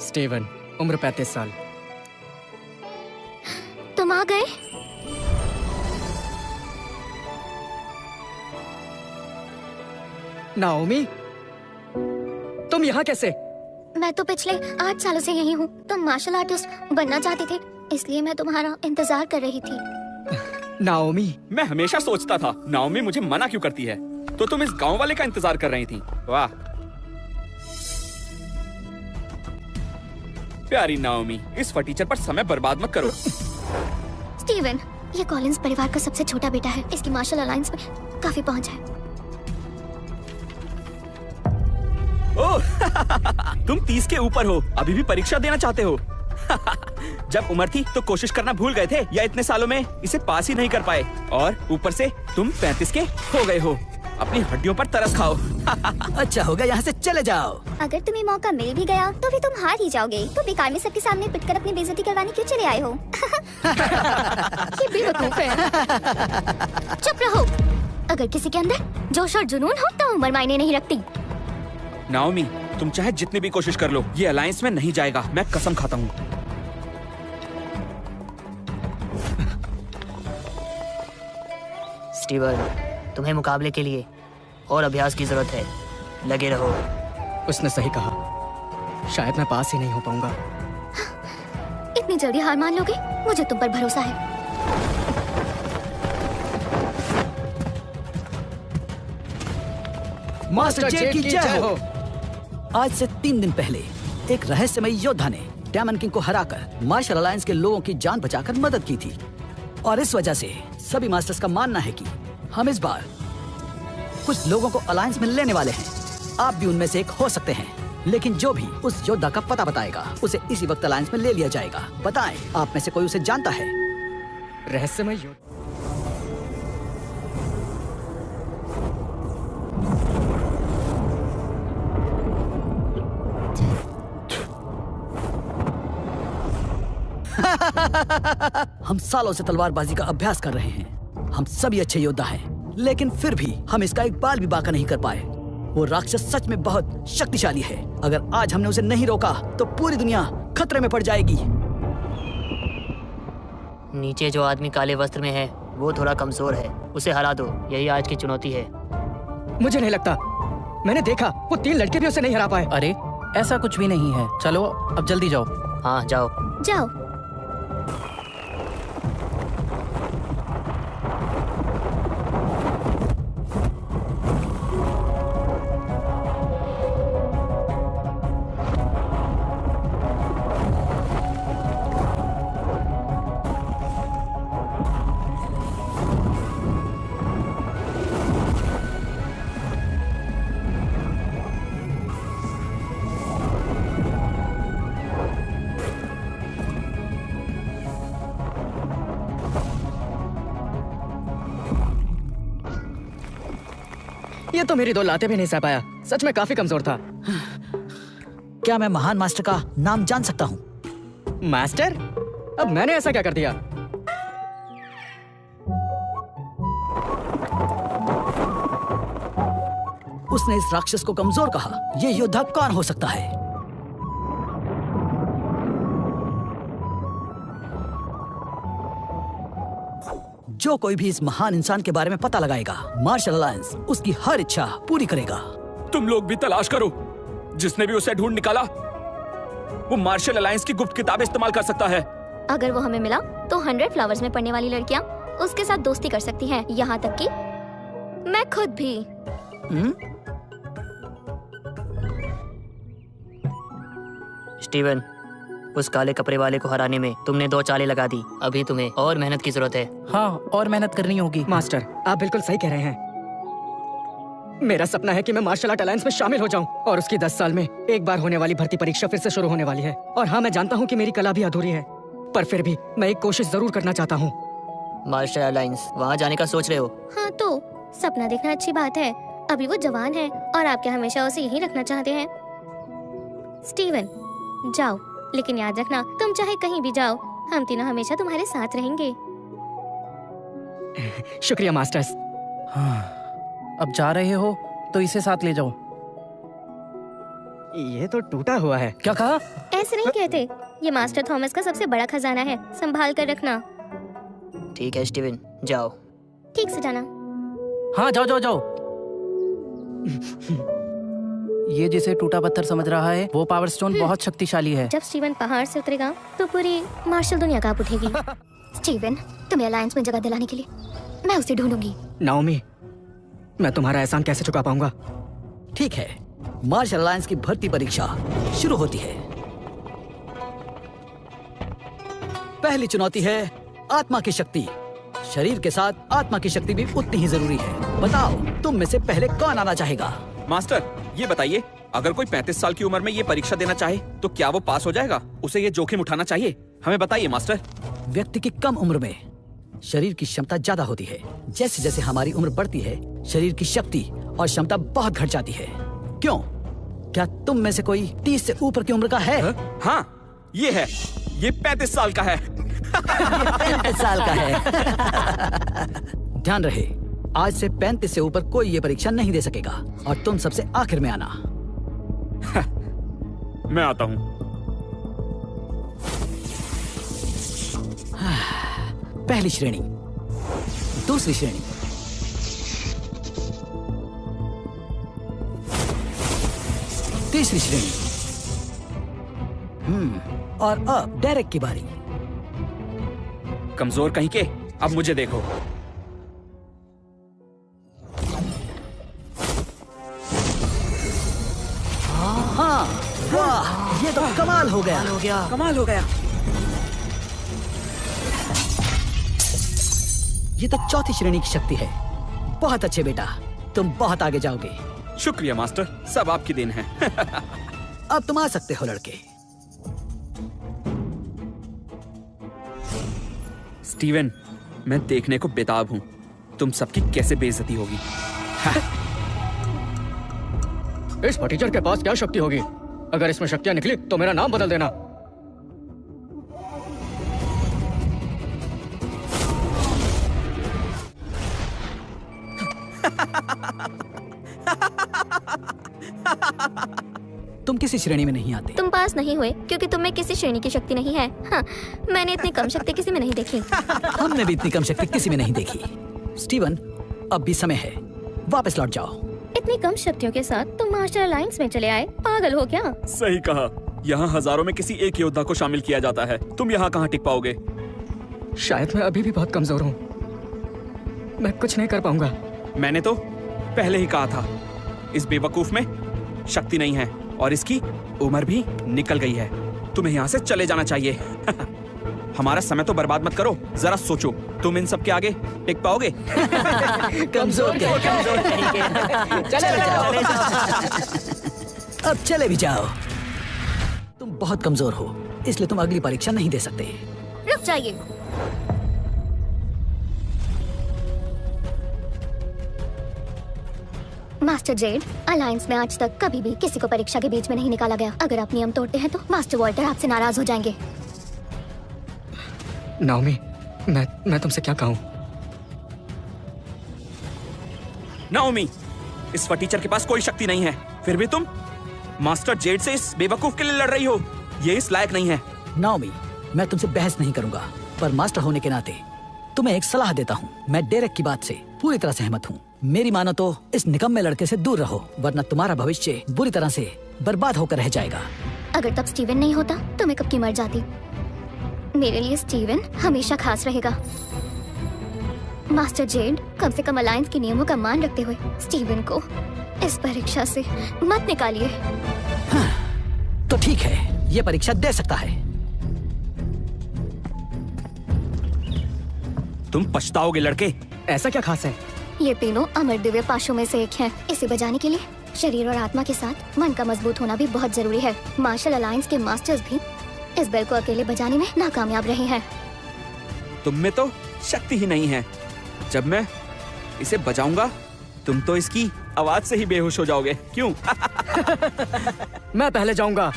Steven, उम्र 35 साल। तुम आ गए? नाओमी, तुम यहाँ कैसे? मैं तो पिछले 8 सालों से यही हूँ। तुम मार्शल आर्टिस्ट बनना चाहते थे, इसलिए मैं तुम्हारा इंतजार कर रही थी। नाओमी, मैं हमेशा सोचता था नाओमी मुझे मना क्यों करती है, तो तुम इस गांव वाले का इंतजार कर रही थी। वाह प्यारी नाओमी, इस फटीचर पर समय बर्बाद मत करो। स्टीवन, ये कॉलिंस परिवार का सबसे छोटा बेटा है। इसकी मार्शल अलायंस में काफी पहुंच है। ओह तुम 30 के ऊपर हो, अभी भी परीक्षा देना चाहते हो? जब उम्र थी तो कोशिश करना भूल गए थे, या इतने सालों में इसे पास ही नहीं कर पाए, और ऊपर से तुम 35 के हो गए हो। अपनी हड्डियों पर तरस खाओ। अच्छा होगा यहाँ से चले जाओ। अगर तुम्हें मौका मिल भी गया तो भी तुम हार ही जाओगे। तो बेकार में सबके सामने पिटकर अपनी बेइज्जती करवाने क्यों चले आए हो? ये बेवकूफ है। चुप रहो। अगर किसी के अंदर जोश और जुनून हो तो उम्र मायने नहीं रखती। नाओमी, तुम चाहे जितनी भी कोशिश कर लो, ये अलायंस में नहीं जाएगा, मैं कसम खाता हूँ। स्टीवन, तुम्हें मुकाबले के लिए और अभ्यास की जरूरत है, लगे रहो। उसने सही कहा, शायद मैं पास ही नहीं हो पाऊंगा। इतनी जल्दी हार मान लोगे? मुझे तुम पर भरोसा है। मास्टर जेड की जय हो। आज से 3 दिन पहले एक रहस्यमयी योद्धा ने डेमन किंग को हराकर मार्शल अलायंस के लोगों की जान बचाकर मदद की थी, और इस वजह से सभी मास्टर्स का मानना है कि हम इस बार कुछ लोगों को अलायंस में लेने वाले हैं। आप भी उनमें से एक हो सकते हैं, लेकिन जो भी उस योद्धा का पता बताएगा उसे इसी वक्त अलायंस में ले लिया जाएगा। बताएं, आप में से कोई उसे जानता है? रहस्यमय योद्धा? हम सालों से तलवारबाजी का अभ्यास कर रहे हैं। हम सभी अच्छे योद्धा हैं, लेकिन फिर भी हम इसका एक बाल भी बांका नहीं कर पाए। वो राक्षस सच में बहुत शक्तिशाली है। अगर आज हमने उसे नहीं रोका तो पूरी दुनिया खतरे में पड़ जाएगी। नीचे जो आदमी काले वस्त्र में है वो थोड़ा कमजोर है, उसे हरा दो, यही आज की चुनौती है। मुझे नहीं लगता, मैंने देखा वो 3 लड़के भी उसे नहीं हरा पाए। अरे ऐसा कुछ भी नहीं है, चलो अब जल्दी जाओ। हाँ जाओ। जाओ। ये तो मेरी 2 लाते भी नहीं सह पाया। सच में काफी कमजोर था। क्या मैं महान मास्टर का नाम जान सकता हूँ? मास्टर? अब मैंने ऐसा क्या कर दिया? उसने इस राक्षस को कमजोर कहा। ये योद्धा कौन हो सकता है? जो कोई भी इस महान इंसान के बारे में पता लगाएगा, मार्शल अलायंस उसकी हर इच्छा पूरी करेगा। तुम लोग भी तलाश करो। जिसने भी उसे ढूंढ निकाला वो मार्शल अलायंस की गुप्त किताब इस्तेमाल कर सकता है। अगर वो हमें मिला तो 100 फ्लावर्स में पढ़ने वाली लड़कियां उसके साथ दोस्ती कर सकती हैं, यहाँ तक कि मैं खुद भी। स्टीवन, उस काले कपड़े वाले को हराने में तुमने 2 चालें लगा दी। अभी तुम्हें और मेहनत की जरूरत है। हाँ, और मेहनत करनी होगी। मास्टर, आप बिल्कुल सही कह रहे हैं। मेरा सपना है कि मैं मार्शल आर्ट अलायंस में शामिल हो जाऊं, और उसकी 10 साल में एक बार होने वाली भर्ती परीक्षा फिर से शुरू होने वाली है। और हाँ, मैं जानता हूँ कि मेरी कला भी अधूरी है, पर फिर भी मैं एक कोशिश जरूर करना चाहता हूँ। मार्शल अलायंस वहाँ जाने का सोच रहे हो? हाँ, तो सपना देखना अच्छी बात है। अभी वो जवान है और आप क्या हमेशा उसे यही रखना चाहते हैं? स्टीवन, जाओ, लेकिन याद रखना, तुम चाहे कहीं भी जाओ, हम तीनों हमेशा तुम्हारे साथ रहेंगे। शुक्रिया मास्टर्स। हाँ, अब जा रहे हो तो इसे साथ ले जाओ। ये तो टूटा हुआ है। क्या कहा? ऐसे नहीं कहते, ये मास्टर थॉमस का सबसे बड़ा खजाना है, संभाल कर रखना। ठीक है स्टीवन, जाओ। ठीक से जाना। हाँ जाओ जाओ जाओ। ये जिसे टूटा पत्थर समझ रहा है, वो पावर स्टोन बहुत शक्तिशाली है। जब स्टीवन पहाड़ से उतरेगा तो पूरी मार्शल दुनिया कांप उठेगी। स्टीवन, तुम्हें अलायंस में जगह दिलाने के लिए मैं उसे ढूंढूंगी। नाओमी, मैं तुम्हारा एहसान कैसे चुका पाऊंगा? ठीक है, मार्शल अलायंस की भर्ती परीक्षा शुरू होती है। पहली चुनौती है आत्मा की शक्ति। शरीर के साथ आत्मा की शक्ति भी उतनी ही जरूरी है। बताओ, तुम में से पहले कौन आना चाहेगा? मास्टर, ये बताइए, अगर कोई 35 साल की उम्र में ये परीक्षा देना चाहे तो क्या वो पास हो जाएगा? उसे ये जोखिम उठाना चाहिए? हमें बताइए मास्टर। व्यक्ति की कम उम्र में शरीर की क्षमता ज्यादा होती है। जैसे जैसे हमारी उम्र बढ़ती है, शरीर की शक्ति और क्षमता बहुत घट जाती है। क्यों? क्या तुम में से कोई 30 से ऊपर की उम्र का है? हाँ, ये है। ये 35 साल का है। 35 साल का है। ध्यान रहे, आज से 35 से ऊपर कोई ये परीक्षा नहीं दे सकेगा और तुम सबसे आखिर में आना। मैं आता हूँ। पहली श्रेणी, दूसरी श्रेणी, तीसरी श्रेणी। और अब डेरेक की बारी। कमजोर कहीं के, अब मुझे देखो। हाँ, वाह, ये तो कमाल हो गया। कमाल हो गया। ये तो चौथी श्रेणी की शक्ति है। बहुत अच्छे बेटा, तुम बहुत आगे जाओगे। शुक्रिया मास्टर, सब आपकी देन है। अब तुम आ सकते हो लड़के। स्टीवन, मैं देखने को बेताब हूँ तुम सबकी कैसे बेइज्जती होगी। इस टीचर के पास क्या शक्ति होगी? अगर इसमें शक्तियां निकली तो मेरा नाम बदल देना। तुम किसी श्रेणी में नहीं आते। तुम पास नहीं हुए क्योंकि तुम में किसी श्रेणी की शक्ति नहीं है। हाँ, मैंने इतनी कम शक्ति किसी में नहीं देखी। हमने भी इतनी कम शक्ति किसी में नहीं देखी। स्टीवन, अब भी समय है, वापस लौट जाओ। इतनी कम शक्तियों के साथ तुम मास्टर अलायंस में चले आए, पागल हो क्या? सही कहा, यहाँ हजारों में किसी एक योद्धा को शामिल किया जाता है। तुम यहाँ कहाँ टिक पाओगे? शायद मैं अभी भी बहुत कमजोर हूँ, मैं कुछ नहीं कर पाऊंगा। मैंने तो पहले ही कहा था, इस बेवकूफ में शक्ति नहीं है और इसकी उम्र भी निकल गई है। तुम्हें यहाँ से चले जाना चाहिए। हमारा समय तो बर्बाद मत करो, जरा सोचो, तुम इन सब के आगे टिक पाओगे? कमजोर अब चले भी जाओ। तुम बहुत कमजोर हो, इसलिए तुम अगली परीक्षा नहीं दे सकते। रुक जाइए। मास्टर जेड, अलायंस में आज तक कभी भी किसी को परीक्षा के बीच में नहीं निकाला गया। अगर आप नियम तोड़ते हैं तो मास्टर वॉल्टर आपसे नाराज हो जाएंगे। नाओमी, मैं तुमसे क्या कहूँ? नाओमी, इस टीचर के पास कोई शक्ति नहीं है, फिर भी तुम मास्टर जेड से इस बेवकूफ के लिए लड़ रही हो। ये इस लायक नहीं है। नाओमी, मैं तुमसे बहस नहीं करूंगा, पर मास्टर होने के नाते तुम्हें एक सलाह देता हूँ। मैं डेरेक की बात से पूरी तरह सहमत हूँ। मेरी मानो तो इस निकम्मे लड़के से दूर रहो, वरना तुम्हारा भविष्य बुरी तरह से बर्बाद होकर रह जाएगा। अगर तब स्टीवन नहीं होता तो मैं कब की मर जाती। मेरे लिए स्टीवन हमेशा खास रहेगा। मास्टर जेड, कम से कम अलायंस के नियमों का मान रखते हुए स्टीवन को इस परीक्षा से मत निकालिए। हाँ, तो ठीक है, ये परीक्षा दे सकता है। तुम पछताओगे लड़के। ऐसा क्या खास है? ये तीनों अमर दिव्य पाशों में से एक हैं। इसे बजाने के लिए शरीर और आत्मा के साथ मन का मजबूत होना भी बहुत जरूरी है। मार्शल अलायंस के मास्टर्स भी इस बेल को अकेले बजाने में नाकामयाब रहे हैं। तुम में तो शक्ति ही नहीं है। जब मैं इसे बजाऊंगा तुम तो इसकी आवाज से ही बेहोश हो जाओगे। क्यों? मैं पहले जाऊंगा।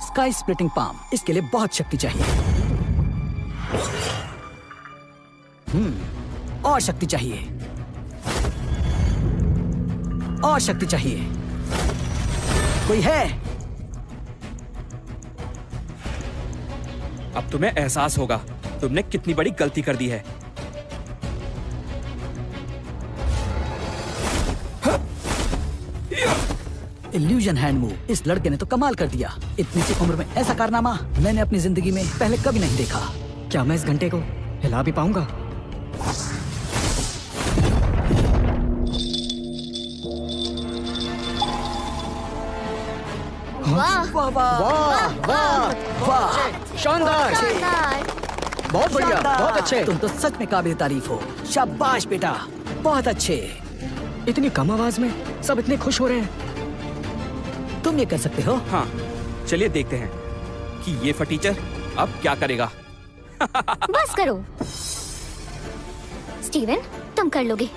स्काई स्प्लिटिंग पाम, इसके लिए बहुत शक्ति चाहिए। और शक्ति चाहिए। और शक्ति चाहिए। कोई है? अब तुम्हें एहसास होगा तुमने कितनी बड़ी गलती कर दी है। Illusion hand move. इस लड़के ने तो कमाल कर दिया। इतनी सी उम्र में ऐसा कारनामा मैंने अपनी जिंदगी में पहले कभी नहीं देखा। क्या मैं इस घंटे को हिला भी पाऊंगा? वाह वाह वाह वाह वाह वाह, शानदार, शानदार। बहुत बढ़िया, बहुत अच्छे। तुम तो सच में काबिल तारीफ हो। शाबाश बेटा, बहुत अच्छे। इतनी कम आवाज में सब इतने खुश हो रहे हैं। तुम ये कर सकते हो। हाँ, चलिए देखते हैं कि ये फटीचर अब क्या करेगा। बस करो स्टीवन, तुम कर लोगे।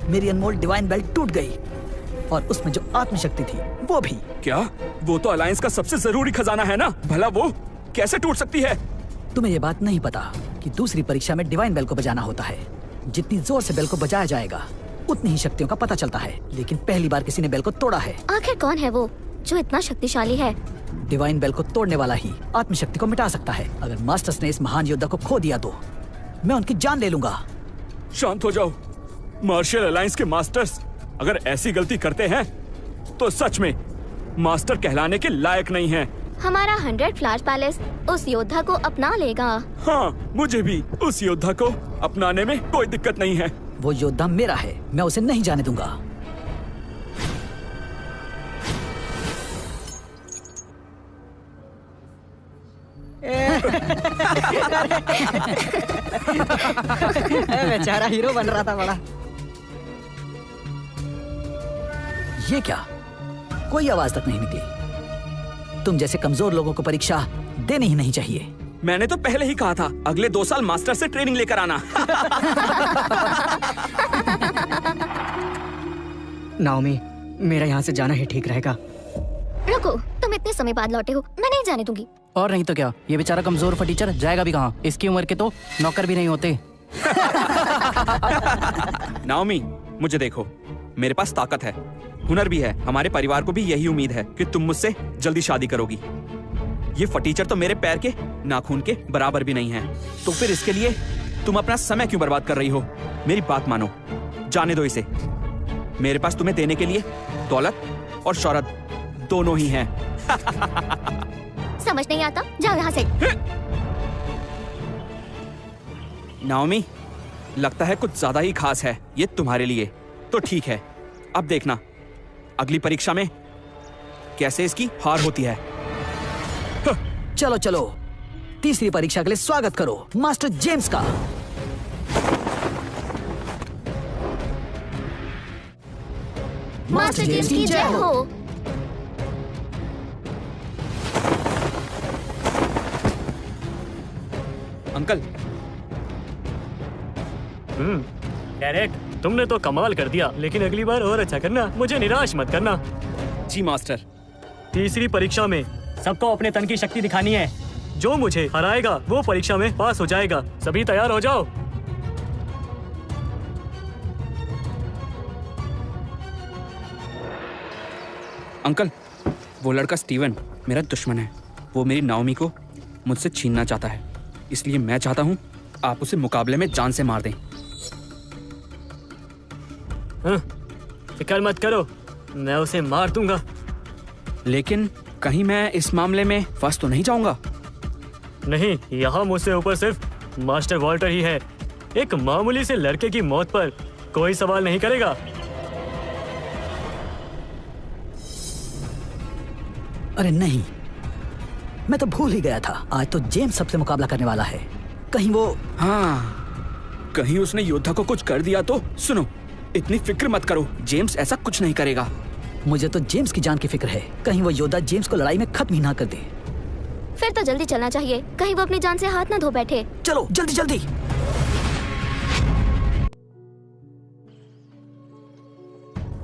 मेरी अनमोल डिवाइन बेल्ट टूट गई और उसमें जो आत्मशक्ति थी वो भी। क्या? वो तो अलायंस का सबसे जरूरी खजाना है ना, भला वो कैसे टूट सकती है? तुम्हें ये बात नहीं पता कि दूसरी परीक्षा में डिवाइन बेल को बजाना होता है। जितनी जोर से बेल को बजाया जाएगा उतनी ही शक्तियों का पता चलता है। लेकिन पहली बार किसी ने बेल को तोड़ा है। आखिर कौन है वो जो इतना शक्तिशाली है? डिवाइन बेल को तोड़ने वाला ही आत्मशक्ति को मिटा सकता है। अगर मास्टर्स ने इस महान योद्धा को खो दिया तो मैं उनकी जान ले लूंगा। शांत हो जाओ। मार्शल अलायंस के मास्टर्स अगर ऐसी गलती करते हैं तो सच में मास्टर कहलाने के लायक नहीं हैं। हमारा 100 फ्लैश पैलेस उस योद्धा को अपना लेगा। हाँ, मुझे भी उस योद्धा को अपनाने में कोई दिक्कत नहीं है। वो योद्धा मेरा है, मैं उसे नहीं जाने दूंगा। बेचारा हीरो बन रहा था बड़ा। ये क्या? कोई आवाज तक नहीं निकली। तुम जैसे कमजोर लोगों को परीक्षा देनी ही नहीं चाहिए। मैंने तो पहले ही कहा था अगले 2 साल मास्टर से ट्रेनिंग लेकर आना। नाओमी, मेरा यहाँ से जाना ही ठीक रहेगा। रुको, तुम इतने समय बाद लौटे हो, मैं नहीं जाने दूंगी। और नहीं तो क्या, ये बेचारा कमजोर फटीचर जाएगा भी कहाँ? इसकी उम्र के तो नौकर भी नहीं होते। नाओमी, मुझे देखो, मेरे पास ताकत है, हुनर भी है। हमारे परिवार को भी यही उम्मीद है कि तुम मुझसे जल्दी शादी करोगी। ये फटीचर तो मेरे पैर के नाखून के बराबर भी नहीं है, तो फिर इसके लिए तुम अपना समय क्यों बर्बाद कर रही हो? मेरी बात मानो, जाने दो इसे। मेरे पास तुम्हें देने के लिए दौलत और शौहरत दोनों ही हैं। समझ नहीं आता, जाओ यहाँ से। नाओमी, लगता है कुछ ज्यादा ही खास है ये तुम्हारे लिए। तो ठीक है, अब देखना अगली परीक्षा में कैसे इसकी हार होती है। चलो चलो, तीसरी परीक्षा के लिए स्वागत करो मास्टर जेम्स का। मास्टर जेम्स की जय हो। अंकल, डेरेक, तुमने तो कमाल कर दिया, लेकिन अगली बार और अच्छा करना, मुझे निराश मत करना। जी मास्टर। तीसरी परीक्षा में सबको अपने तन की शक्ति दिखानी है। जो मुझे हराएगा वो परीक्षा में पास हो जाएगा। सभी तैयार हो जाओ। अंकल, वो लड़का स्टीवन मेरा दुश्मन है। वो मेरी नाओमी को मुझसे छीनना चाहता है, इसलिए मैं चाहता हूँ आप उसे मुकाबले में जान से मार दें। फिक्र मत करो, मैं उसे मार दूंगा। लेकिन कहीं मैं इस मामले में फंस तो नहीं जाऊंगा? नहीं, यहाँ मुझसे ऊपर सिर्फ मास्टर वॉल्टर ही है। एक मामूली से लड़के की मौत पर कोई सवाल नहीं करेगा। अरे नहीं, मैं तो भूल ही गया था। आज तो जेम्स सबसे मुकाबला करने वाला है। कहीं वो हाँ, कहीं उसने योद्धा को कुछ कर दिया तो। सुनो, इतनी फिक्र मत करो, जेम्स ऐसा कुछ नहीं करेगा। मुझे तो जेम्स की जान की फिक्र है। कहीं वो योद्धा जेम्स को लड़ाई में खत्म ही ना कर दे। फिर तो जल्दी चलना चाहिए, कहीं वो अपनी जान से हाथ ना धो बैठे। चलो जल्दी जल्दी।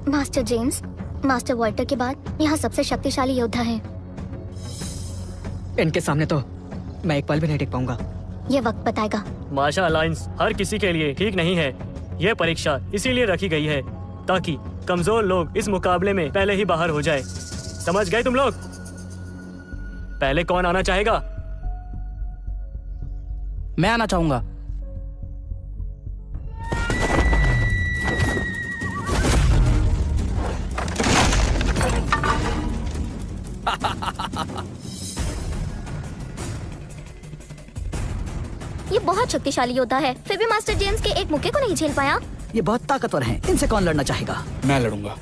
मास्टर जेम्स, मास्टर वॉल्टर के बाद यहाँ सबसे शक्तिशाली योद्धा है। इनके सामने तो मैं एक पल भी नहीं टिक पाऊंगा। ये वक्त बताएगा। मार्शल अलायंस हर किसी के लिए ठीक नहीं है। यह परीक्षा इसीलिए रखी गई है ताकि कमजोर लोग इस मुकाबले में पहले ही बाहर हो जाए। समझ गए तुम लोग? पहले कौन आना चाहेगा? मैं आना चाहूंगा। ये बहुत शक्तिशाली योद्धा है, फिर भी मास्टर जेम्स के एक मुक्के को नहीं झेल पाया। ये बहुत ताकतवर हैं। इनसे कौन लड़ना चाहेगा? मैं लड़ूंगा।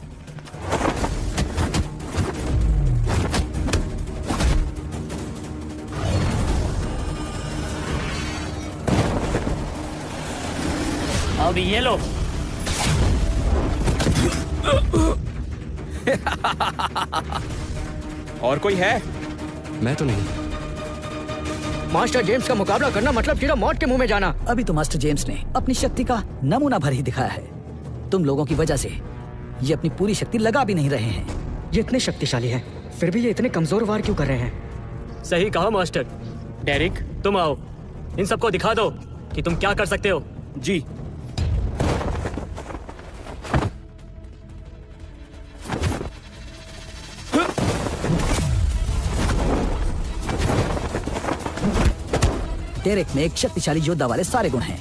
अभी ये लो। और कोई है? मैं तो नहीं। मास्टर जेम्स का मुकाबला करना मतलब सीधा मौत के मुंह में जाना। अभी तो मास्टर जेम्स ने अपनी शक्ति का नमूना भर ही दिखाया है। तुम लोगों की वजह से ये अपनी पूरी शक्ति लगा भी नहीं रहे हैं। ये इतने शक्तिशाली हैं, फिर भी ये इतने कमजोर वार क्यों कर रहे हैं? सही कहा मास्टर। डेरिक, तुम आओ, इन सबको दिखा दो कि तुम क्या कर सकते हो। जी। डेरेक में एक शक्तिशाली योद्धा वाले सारे गुण हैं।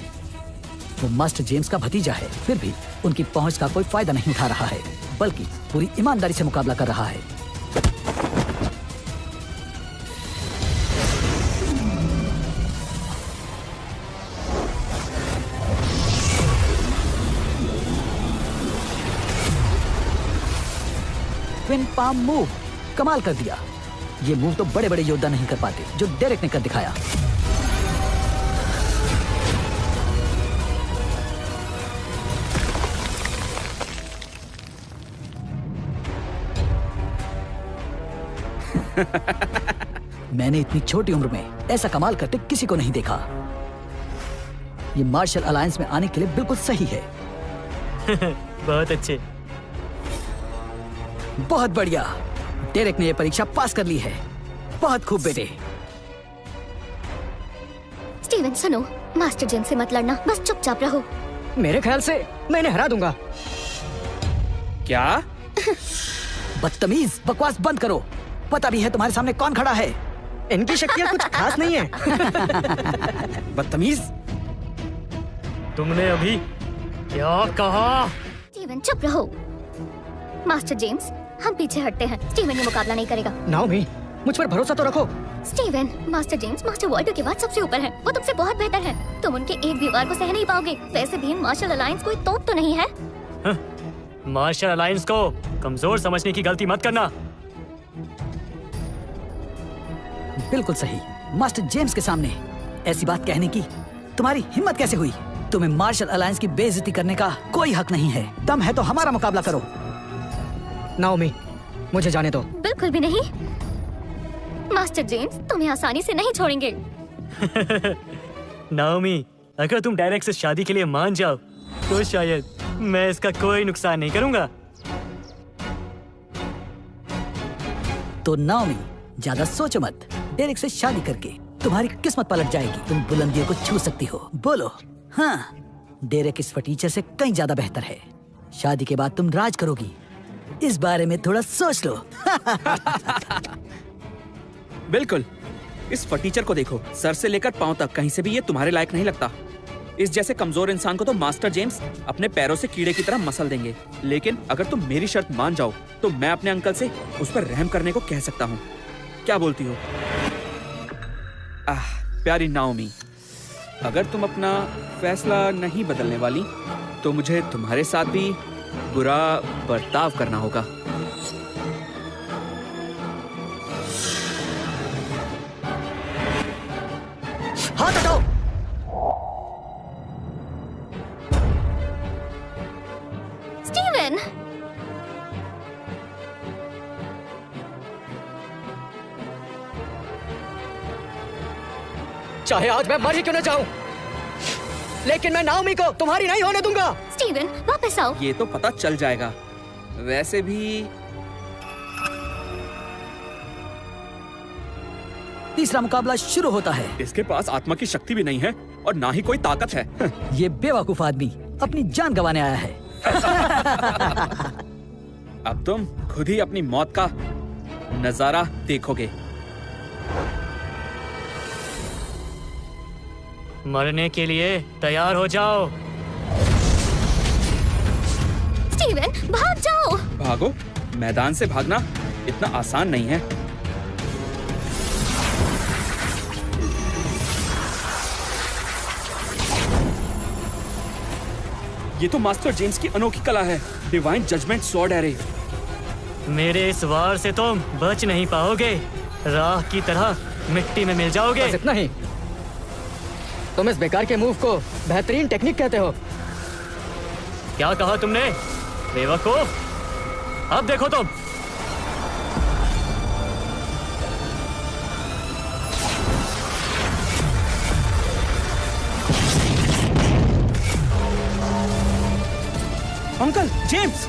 वो मास्टर जेम्स का भतीजा है, फिर भी उनकी पहुंच का कोई फायदा नहीं उठा रहा है, बल्कि पूरी ईमानदारी से मुकाबला कर रहा है। ट्विन पाम मूव कमाल कर दिया। ये मूव तो बड़े बड़े योद्धा नहीं कर पाते, जो डेरेक ने कर दिखाया। मैंने इतनी छोटी उम्र में ऐसा कमाल करते किसी को नहीं देखा। ये मार्शल अलायंस में आने के लिए बिल्कुल सही है। बहुत अच्छे। बहुत बढ़िया। डेरेक ने ये परीक्षा पास कर ली है। बहुत खूब बेटे। स्टीवन सुनो, मास्टर जेम्स से मत लड़ना, बस चुपचाप रहो। मेरे ख्याल से मैं इन्हें हरा दूंगा। क्या? बदतमीज, बकवास बंद करो। पता भी है तुम्हारे सामने कौन खड़ा है। इनकी शक्तियाँ कुछ खास नहीं है। बदतमीज। तुमने अभी क्या कहा? स्टीवन चुप रहो। मास्टर जेम्स, हम पीछे हटते हैं। स्टीवन ये मुकाबला नहीं करेगा। नाओमी, मुझ पर भरोसा तो रखो। Steven, master James master Walter के बाद सबसे ऊपर है। वो तुमसे बहुत बेहतर है। तुम उनके एक भी वार को सह नहीं पाओगे। वैसे भी मार्शल अलायंस कोई तोप तो नहीं है। मार्शल अलायंस को कमजोर समझने की गलती मत करना। बिल्कुल सही। मास्टर जेम्स के सामने ऐसी बात कहने की तुम्हारी हिम्मत कैसे हुई? तुम्हें मार्शल अलायंस की बेइज्जती करने का कोई हक नहीं है। दम है तो हमारा मुकाबला करो। नाओमी, मुझे जाने दो। बिल्कुल भी नहीं। मास्टर जेम्स तुम्हें आसानी से नहीं छोड़ेंगे। नाओमी, अगर तुम डायरेक्ट से शादी के लिए मान जाओ तो शायद मैं इसका कोई नुकसान नहीं करूंगा। तो नाओमी, ज्यादा सोचो मत। डेरेक से शादी करके तुम्हारी किस्मत पलट जाएगी। तुम बुलंदियों को छू सकती हो। बोलो हाँ। डेरेक इस फटीचर से कहीं ज्यादा बेहतर है। शादी के बाद तुम राज करोगी। इस बारे में थोड़ा सोच लो। बिल्कुल। इस फटीचर को देखो, सर से लेकर पांव तक कहीं से भी ये तुम्हारे लायक नहीं लगता। इस जैसे कमजोर इंसान को तो मास्टर जेम्स अपने पैरों से कीड़े की तरह मसल देंगे। लेकिन अगर तुम मेरी शर्त मान जाओ तो मैं अपने अंकल से उस पर रहम करने को कह सकता हूँ। क्या बोलती हो? प्यारी नाओमी, अगर तुम अपना फैसला नहीं बदलने वाली तो मुझे तुम्हारे साथ भी बुरा बर्ताव करना होगा। हाथ हटाओ। स्टीवन, चाहे आज मैं मर ही क्यों न जाऊं, लेकिन मैं नाओमी को तुम्हारी नहीं होने दूंगा। स्टीवन वापस आओ। ये तो पता चल जाएगा वैसे भी तीसरा मुकाबला शुरू होता है। इसके पास आत्मा की शक्ति भी नहीं है और ना ही कोई ताकत है। ये बेवकूफ आदमी अपनी जान गंवाने आया है। अब तुम खुद ही अपनी मौत का नजारा देखोगे। मरने के लिए तैयार हो जाओ। स्टीवन, भाग जाओ। भागो? मैदान से भागना इतना आसान नहीं है। ये तो मास्टर जेम्स की अनोखी कला है, डिवाइन जजमेंट स्वॉर्ड एरे। मेरे इस वार से तुम बच नहीं पाओगे, राख की तरह मिट्टी में मिल जाओगे। बस इतना ही? तुम इस बेकार के मूव को बेहतरीन टेक्निक कहते हो? क्या कहा तुमने बेवकूफ? अब देखो तुम। अंकल जेम्स,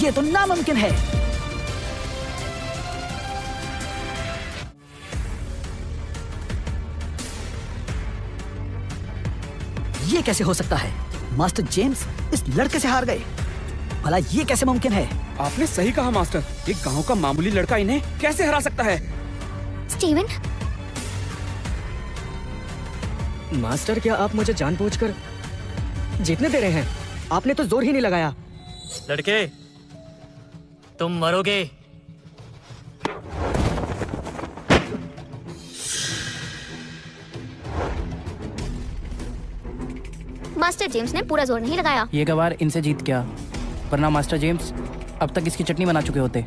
ये तो नामुमकिन है। ये कैसे हो सकता है? मास्टर जेम्स इस लड़के से हार गए। भला ये कैसे मुमकिन है? आपने सही कहा मास्टर, एक गांव का मामूली लड़का इन्हें कैसे हरा सकता है? स्टीवन, मास्टर, क्या आप मुझे जानबूझकर जीतने दे रहे हैं? आपने तो जोर ही नहीं लगाया। लड़के, तुम मरोगे। मास्टर जेम्स ने पूरा जोर नहीं लगाया। ये गवार इनसे जीत गया, वरना मास्टर जेम्स अब तक इसकी चटनी बना चुके होते।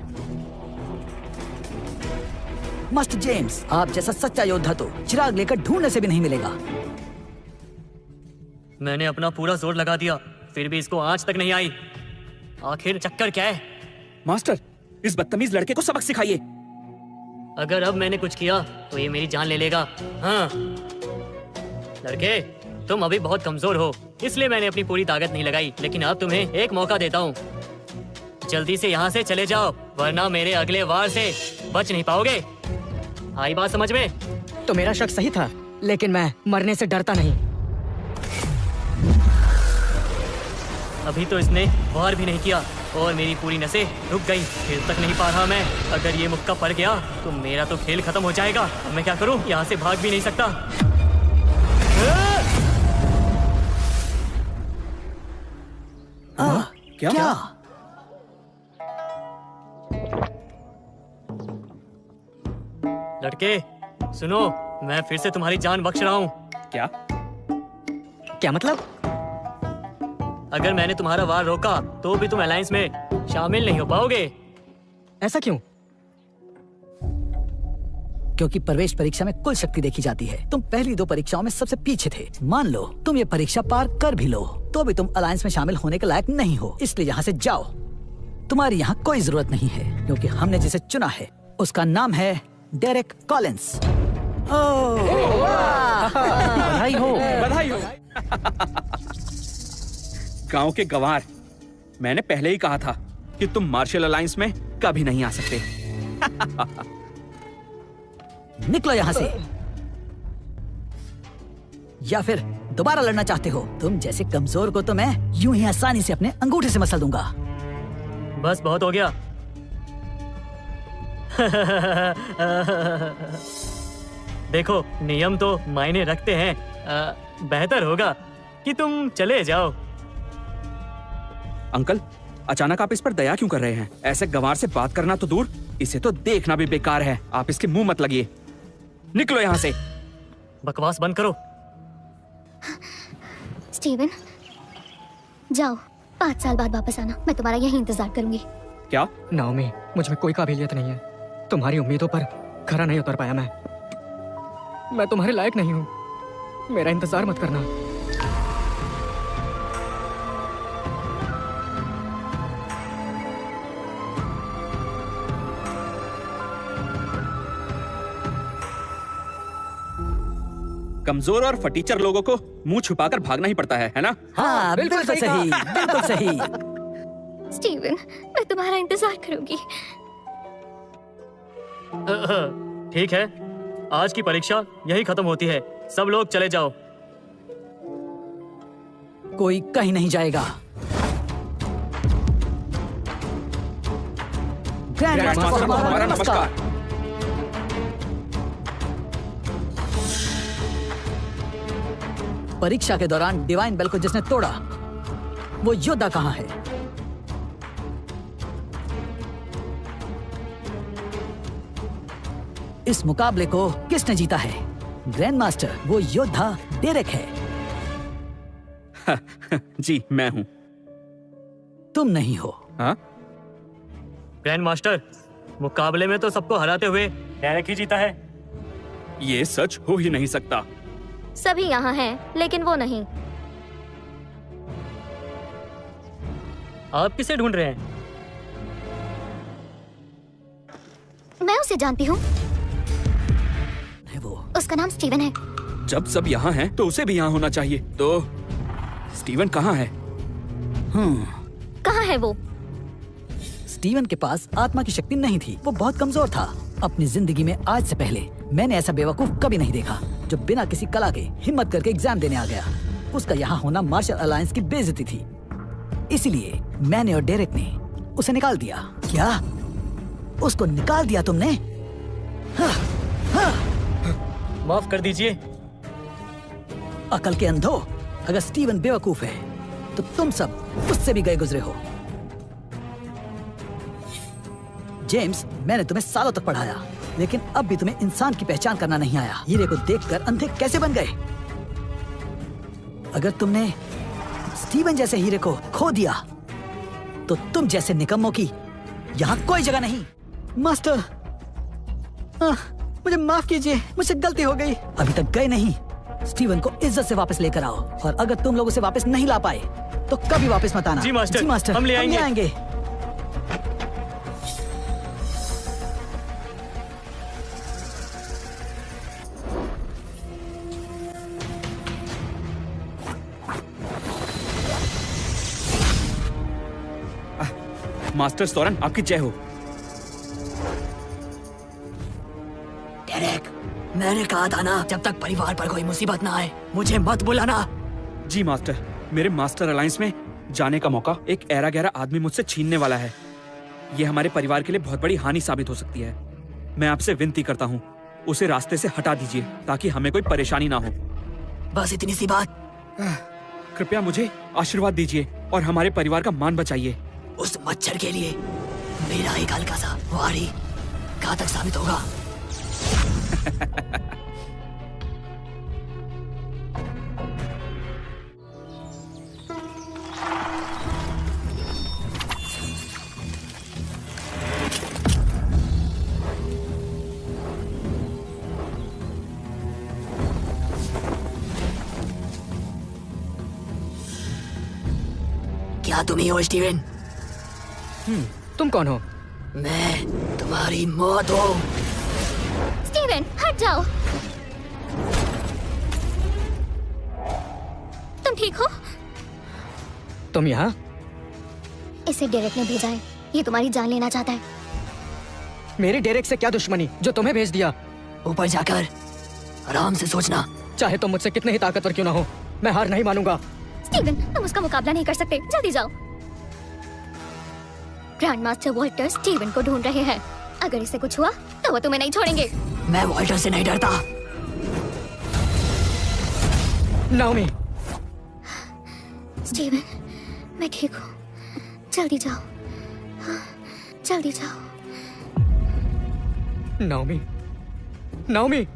मास्टर जेम्स, आप जैसा सच्चा योद्धा तो चिराग लेकर ढूंढने से भी नहीं मिलेगा। मैंने अपना पूरा जोर लगा दिया, फिर भी इसको आंच तक नहीं आई। आखिर चक्कर क्या है? मास्टर, इस बदतमीज लड़के को सबक सिखाइए। अगर अब मैंने कुछ किया तो ये मेरी जान ले लेगा। हाँ लड़के, तुम अभी बहुत कमजोर हो, इसलिए मैंने अपनी पूरी ताकत नहीं लगाई। लेकिन अब तुम्हें एक मौका देता हूँ, जल्दी से यहाँ से चले जाओ, वरना मेरे अगले वार से बच नहीं पाओगे। आई बात समझ में? तो मेरा शक सही था, लेकिन मैं मरने से डरता नहीं। अभी तो इसने वार भी नहीं किया और मेरी पूरी नसें रुक गई, हिल तक नहीं पा रहा मैं। अगर ये मुक्का पड़ गया तो मेरा तो खेल खत्म हो जाएगा। अब मैं क्या करूं? यहाँ से भाग भी नहीं सकता। क्या? लड़के सुनो, मैं फिर से तुम्हारी जान बख्श रहा हूँ। क्या? क्या मतलब? अगर मैंने तुम्हारा वार रोका तो भी तुम अलायंस में शामिल नहीं हो पाओगे। ऐसा क्यों? क्योंकि प्रवेश परीक्षा में कुल शक्ति देखी जाती है। तुम पहली 2 परीक्षाओं में सबसे पीछे थे। मान लो तुम ये परीक्षा पार कर भी लो तो भी तुम अलायंस में शामिल होने के लायक नहीं हो। इसलिए यहाँ से जाओ, तुम्हारी यहाँ कोई जरूरत नहीं है, क्योंकि हमने जिसे चुना है उसका नाम है डेरेक कॉलिंस। बधाई हो। बधाई हो। गांव के गवार, मैंने पहले ही कहा था कि तुम मार्शल अलायंस में कभी नहीं आ सकते। निकलो यहाँ से, या फिर दोबारा लड़ना चाहते हो? तुम जैसे कमजोर को तो मैं यूं ही आसानी से अपने अंगूठे से मसल दूंगा। बस बहुत हो गया। देखो, नियम तो मायने रखते हैं। बेहतर होगा कि तुम चले जाओ। अंकल, अचानक आप इस पर दया क्यों कर रहे हैं? ऐसे गंवार से बात करना तो दूर, इसे तो देखना भी बेकार है। आप इसके मुंह मत लगिए। निकलो यहाँ से। बकवास बंद करो। स्टीवन, जाओ, 5 साल बाद वापस आना, मैं तुम्हारा यही इंतजार करूंगी। क्या? नाओमी, मुझ में कोई काबिलियत नहीं है। तुम्हारी उम्मीदों पर खरा नहीं उतर पाया मैं तुम्हारे लायक नहीं हूँ। मेरा इंतजार मत करना। कमजोर और फटीचर लोगों को मुंह छुपाकर भागना ही पड़ता है ना? हाँ, बिल्कुल सही, बिल्कुल सही। स्टीवन, मैं तुम्हारा इंतजार करूंगी। ठीक है, आज की परीक्षा यही खत्म होती है। सब लोग चले जाओ। कोई कहीं नहीं जाएगा। ग्रैंड मास्टर को हमारा नमस्कार। परीक्षा के दौरान डिवाइन बेल को जिसने तोड़ा, वो योद्धा कहाँ है? इस मुकाबले को किसने जीता है? ग्रैंड मास्टर, वो योद्धा डेरेक है। जी मैं हूँ। तुम नहीं हो। हाँ? ग्रैंड मास्टर, मुकाबले में तो सबको हराते हुए डेरेक ही जीता है। ये सच हो ही नहीं सकता। सभी यहाँ हैं, लेकिन वो नहीं। आप किसे ढूंढ रहे हैं? मैं उसे जानती हूँ। है वो। उसका नाम स्टीवन है। जब सब यहाँ हैं, तो उसे भी यहाँ होना चाहिए। तो स्टीवन कहाँ है? कहाँ है वो? स्टीवन के पास आत्मा की शक्ति नहीं थी। वो बहुत कमजोर था। अपनी जिंदगी में आज से पहले मैंने ऐसा बेवकूफ कभी नहीं देखा जो बिना किसी कला के हिम्मत करके एग्जाम देने आ गया। उसका यहाँ होना मार्शल अलायंस की बेइज्जती थी। इसीलिए मैंने और डेरेक ने उसे निकाल दिया। क्या? उसको निकाल दिया तुमने? माफ कर दीजिए। अकल के अंधो, अगर स्टीवन बेवकूफ है तो तुम सब उससे भी गए गुजरे हो। जेम्स, मैंने तुम्हें सालों तक पढ़ाया, लेकिन अब भी तुम्हें इंसान की पहचान करना नहीं आया। हीरे को देखकर अंधे कैसे बन गए? अगर तुमने स्टीवन जैसे हीरे को खो दिया तो तुम जैसे निकम्मों की यहाँ कोई जगह नहीं। मास्टर, मुझे माफ कीजिए, मुझसे गलती हो गई। अभी तक गए नहीं। स्टीवन को इज्जत से वापस लेकर आओ, और अगर तुम लोग उसे वापस नहीं ला पाए तो कभी वापस मत आना। जी मास्टर, हम ले आएंगे। मास्टर सोरन, आपकी जय हो। डेरेक, मैंने कहा था ना, जब तक परिवार पर कोई मुसीबत ना आए मुझे मत बुलाना। जी मास्टर, मेरे मास्टर अलायंस में जाने का मौका एक ऐरा गहरा आदमी मुझसे छीनने वाला है। ये हमारे परिवार के लिए बहुत बड़ी हानि साबित हो सकती है। मैं आपसे विनती करता हूँ, उसे रास्ते से हटा दीजिए ताकि हमें कोई परेशानी ना हो। बस इतनी सी बात? कृपया मुझे आशीर्वाद दीजिए और हमारे परिवार का मान बचाइए। उस मच्छर के लिए मेरा एक हल्का सा वारी घातक साबित होगा। क्या तुम ही हो स्टीवन? तुम कौन हो? मैं तुम्हारी मौत हूँ। स्टीवन, हट जाओ। तुम ठीक हो? तुम यहाँ? इसे डेरेक ने भेजा है। ये तुम्हारी जान लेना चाहता है। मेरी डेरेक से क्या दुश्मनी जो तुम्हें भेज दिया? ऊपर जाकर आराम से सोचना। चाहे तुम मुझसे कितने ही ताकतवर क्यों ना हो, मैं हार नहीं मानूंगा। स्टीवन, तुम उसका मुकाबला नहीं कर सकते। जल्दी जाओ। ग्रैंड मास्टर वॉल्टर स्टीवन को ढूंढ रहे हैं। अगर इसे कुछ हुआ तो वो तुम्हें नहीं छोड़ेंगे। मैं वॉल्टर से नहीं डरता। नाओमी। स्टीवन, मैं ठीक हूँ। जल्दी जाओ, जल्दी जाओ। Naomi, Naomi.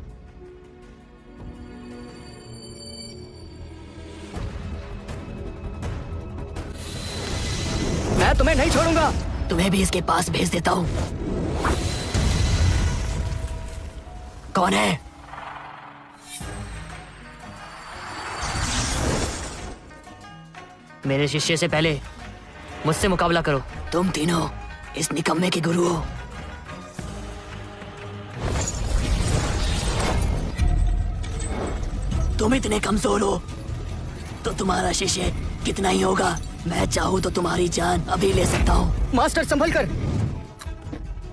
मैं तुम्हें नहीं छोड़ूंगा। तुम्हें भी इसके पास भेज देता हूँ। कौन है? मेरे शिष्य से पहले मुझसे मुकाबला करो। तुम तीनों इस निकम्मे के गुरु हो। तुम इतने कमजोर हो तो तुम्हारा शिष्य कितना ही होगा? मैं चाहूँ तो तुम्हारी जान अभी ले सकता हूँ। मास्टर संभल कर।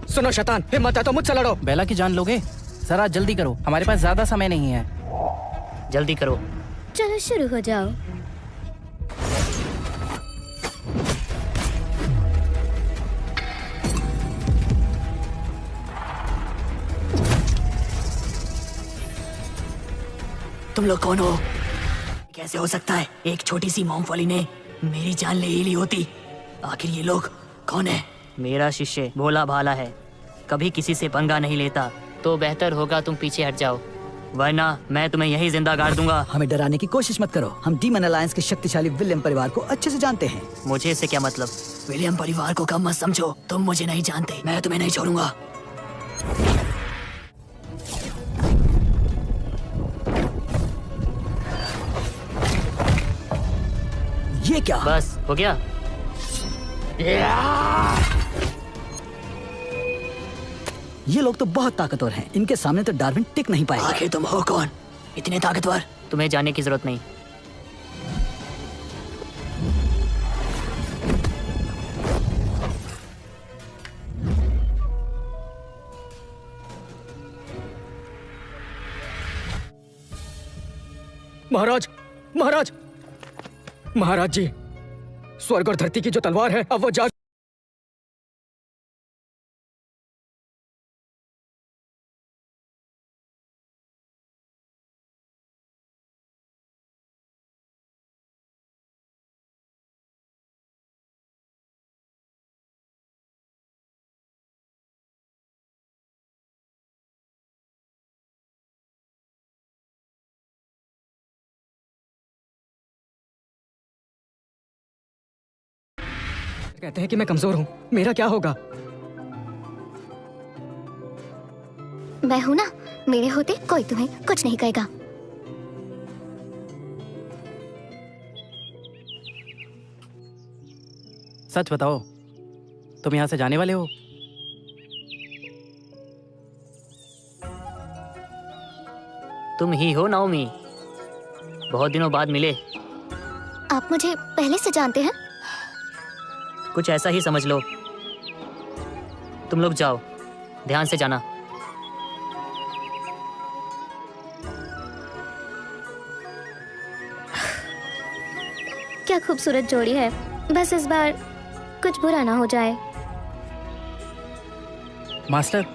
सुनो शैतान, हिम्मत है तो मुझसे लड़ो। बेला की जान लोगे? सर आज जल्दी करो, हमारे पास ज्यादा समय नहीं है। जल्दी करो। चलो शुरू हो जाओ। तुम लोग कौन हो? कैसे हो सकता है एक छोटी सी मूंगफली ने मेरी जान ले ही ली होती? आखिर ये लोग कौन है? मेरा शिष्य भोला भाला है, कभी किसी से पंगा नहीं लेता। तो बेहतर होगा तुम पीछे हट जाओ, वरना मैं तुम्हें यही जिंदा गाड़ दूंगा। हमें डराने की कोशिश मत करो। हम डीमन अलायंस के शक्तिशाली विलियम परिवार को अच्छे से जानते हैं। मुझे इससे क्या मतलब? विलियम परिवार को कम मत समझो। तुम मुझे नहीं जानते, मैं तुम्हें नहीं छोड़ूंगा। ये क्या? बस हो गया। ये लोग तो बहुत ताकतवर हैं। इनके सामने तो डार्विन टिक नहीं पाएगा। आखिर तुम हो कौन इतने ताकतवर? तुम्हें जानने की जरूरत नहीं। महाराज, महाराज, महाराज जी, स्वर्ग और धरती की जो तलवार है अब वो जाग। कहते हैं कि मैं कमजोर हूँ, मेरा क्या होगा? मैं हूं ना, मेरे होते कोई तुम्हें कुछ नहीं कहेगा। सच बताओ, तुम यहाँ से जाने वाले हो? तुम ही हो नाओमी, बहुत दिनों बाद मिले। आप मुझे पहले से जानते हैं? कुछ ऐसा ही समझ लो। तुम लोग जाओ, ध्यान से जाना। क्या खूबसूरत जोड़ी है। बस इस बार कुछ बुरा ना हो जाए। मास्टर,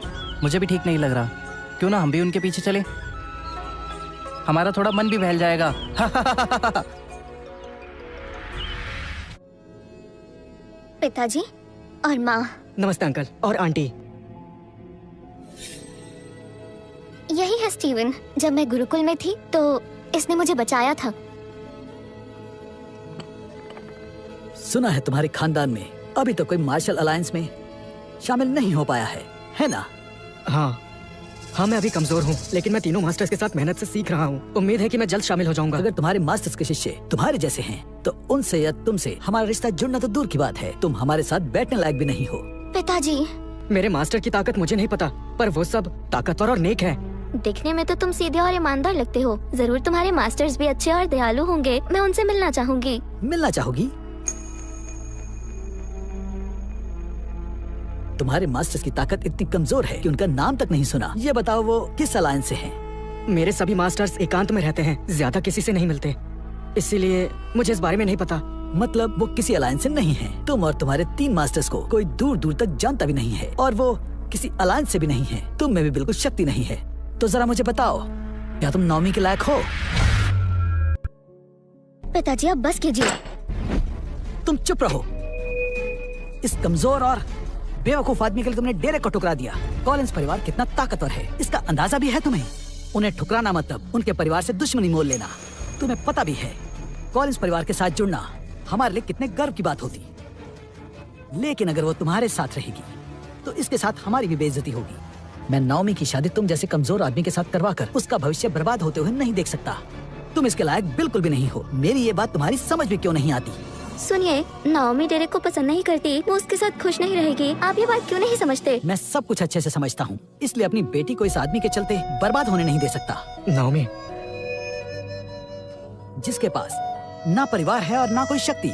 मुझे भी ठीक नहीं लग रहा। क्यों ना हम भी उनके पीछे चले? हमारा थोड़ा मन भी बहल जाएगा। पिताजी और माँ। नमस्ते अंकल और आंटी। यही है स्टीवन। जब मैं गुरुकुल में थी तो इसने मुझे बचाया था। सुना है तुम्हारे खानदान में अभी तो कोई मार्शल अलायंस में शामिल नहीं हो पाया है ना? हाँ, मैं अभी कमजोर हूँ, लेकिन मैं तीनों मास्टर्स के साथ मेहनत से सीख रहा हूँ। उम्मीद है कि मैं जल्द शामिल हो जाऊंगा। अगर तुम्हारे मास्टर्स के शिष्य तुम्हारे जैसे हैं, तो उनसे या तुमसे हमारा रिश्ता जुड़ना तो दूर की बात है, तुम हमारे साथ बैठने लायक भी नहीं हो। पिताजी, मेरे मास्टर की ताकत मुझे नहीं पता, पर वो सब ताकतवर और नेक हैं। दिखने में तो तुम सीधे और ईमानदार लगते हो। जरूर तुम्हारे मास्टर्स भी अच्छे और दयालु होंगे। मैं उनसे मिलना चाहूंगी। मिलना चाहोगी? तुम्हारे मास्टर्स की ताकत इतनी कमजोर है कि उनका नाम तक नहीं सुना। ये बताओ वो किस अलायंस से हैं? मेरे सभी मास्टर्स एकांत में रहते हैं, ज्यादा किसी से नहीं मिलते, इसीलिए मुझे इस बारे में नहीं पता। मतलब वो किसी अलायंस से नहीं है। तुम और तुम्हारे 3 मास्टर्स को कोई दूर दूर तक जानता भी नहीं है, और वो किसी अलायंस से भी नहीं है। तुम में भी बिल्कुल शक्ति नहीं है। तो जरा मुझे बताओ, क्या तुम नाओमी के लायक हो? पिताजी आप बस कीजिए। तुम चुप रहो। इस कमजोर और बेवकूफ आदमी के लिए तुमने डेरे को ठुकरा दिया। कॉलिंस परिवार कितना ताकतवर है, इसका अंदाजा भी है तुम्हें। उन्हें ठुकराना मतलब उनके परिवार से दुश्मनी मोल लेना। तुम्हें पता भी है कॉलिंस परिवार के साथ जुड़ना हमारे लिए कितने गर्व की बात होती। लेकिन अगर वो तुम्हारे साथ रहेगी तो इसके साथ हमारी भी बेइज्जती होगी। मैं नाओमी की शादी तुम जैसे कमजोर आदमी के साथ करवाकर उसका भविष्य बर्बाद होते हुए नहीं देख सकता। तुम इसके लायक बिल्कुल भी नहीं हो। मेरी ये बात तुम्हारी समझ भी क्यों नहीं आती? सुनिए, नाओमी डेरेक को पसंद नहीं करती, वो उसके साथ खुश नहीं रहेगी। आप ये बात क्यों नहीं समझते? मैं सब कुछ अच्छे से समझता हूँ, इसलिए अपनी बेटी को इस आदमी के चलते बर्बाद होने नहीं दे सकता। नाओमी, जिसके पास ना परिवार है और ना कोई शक्ति,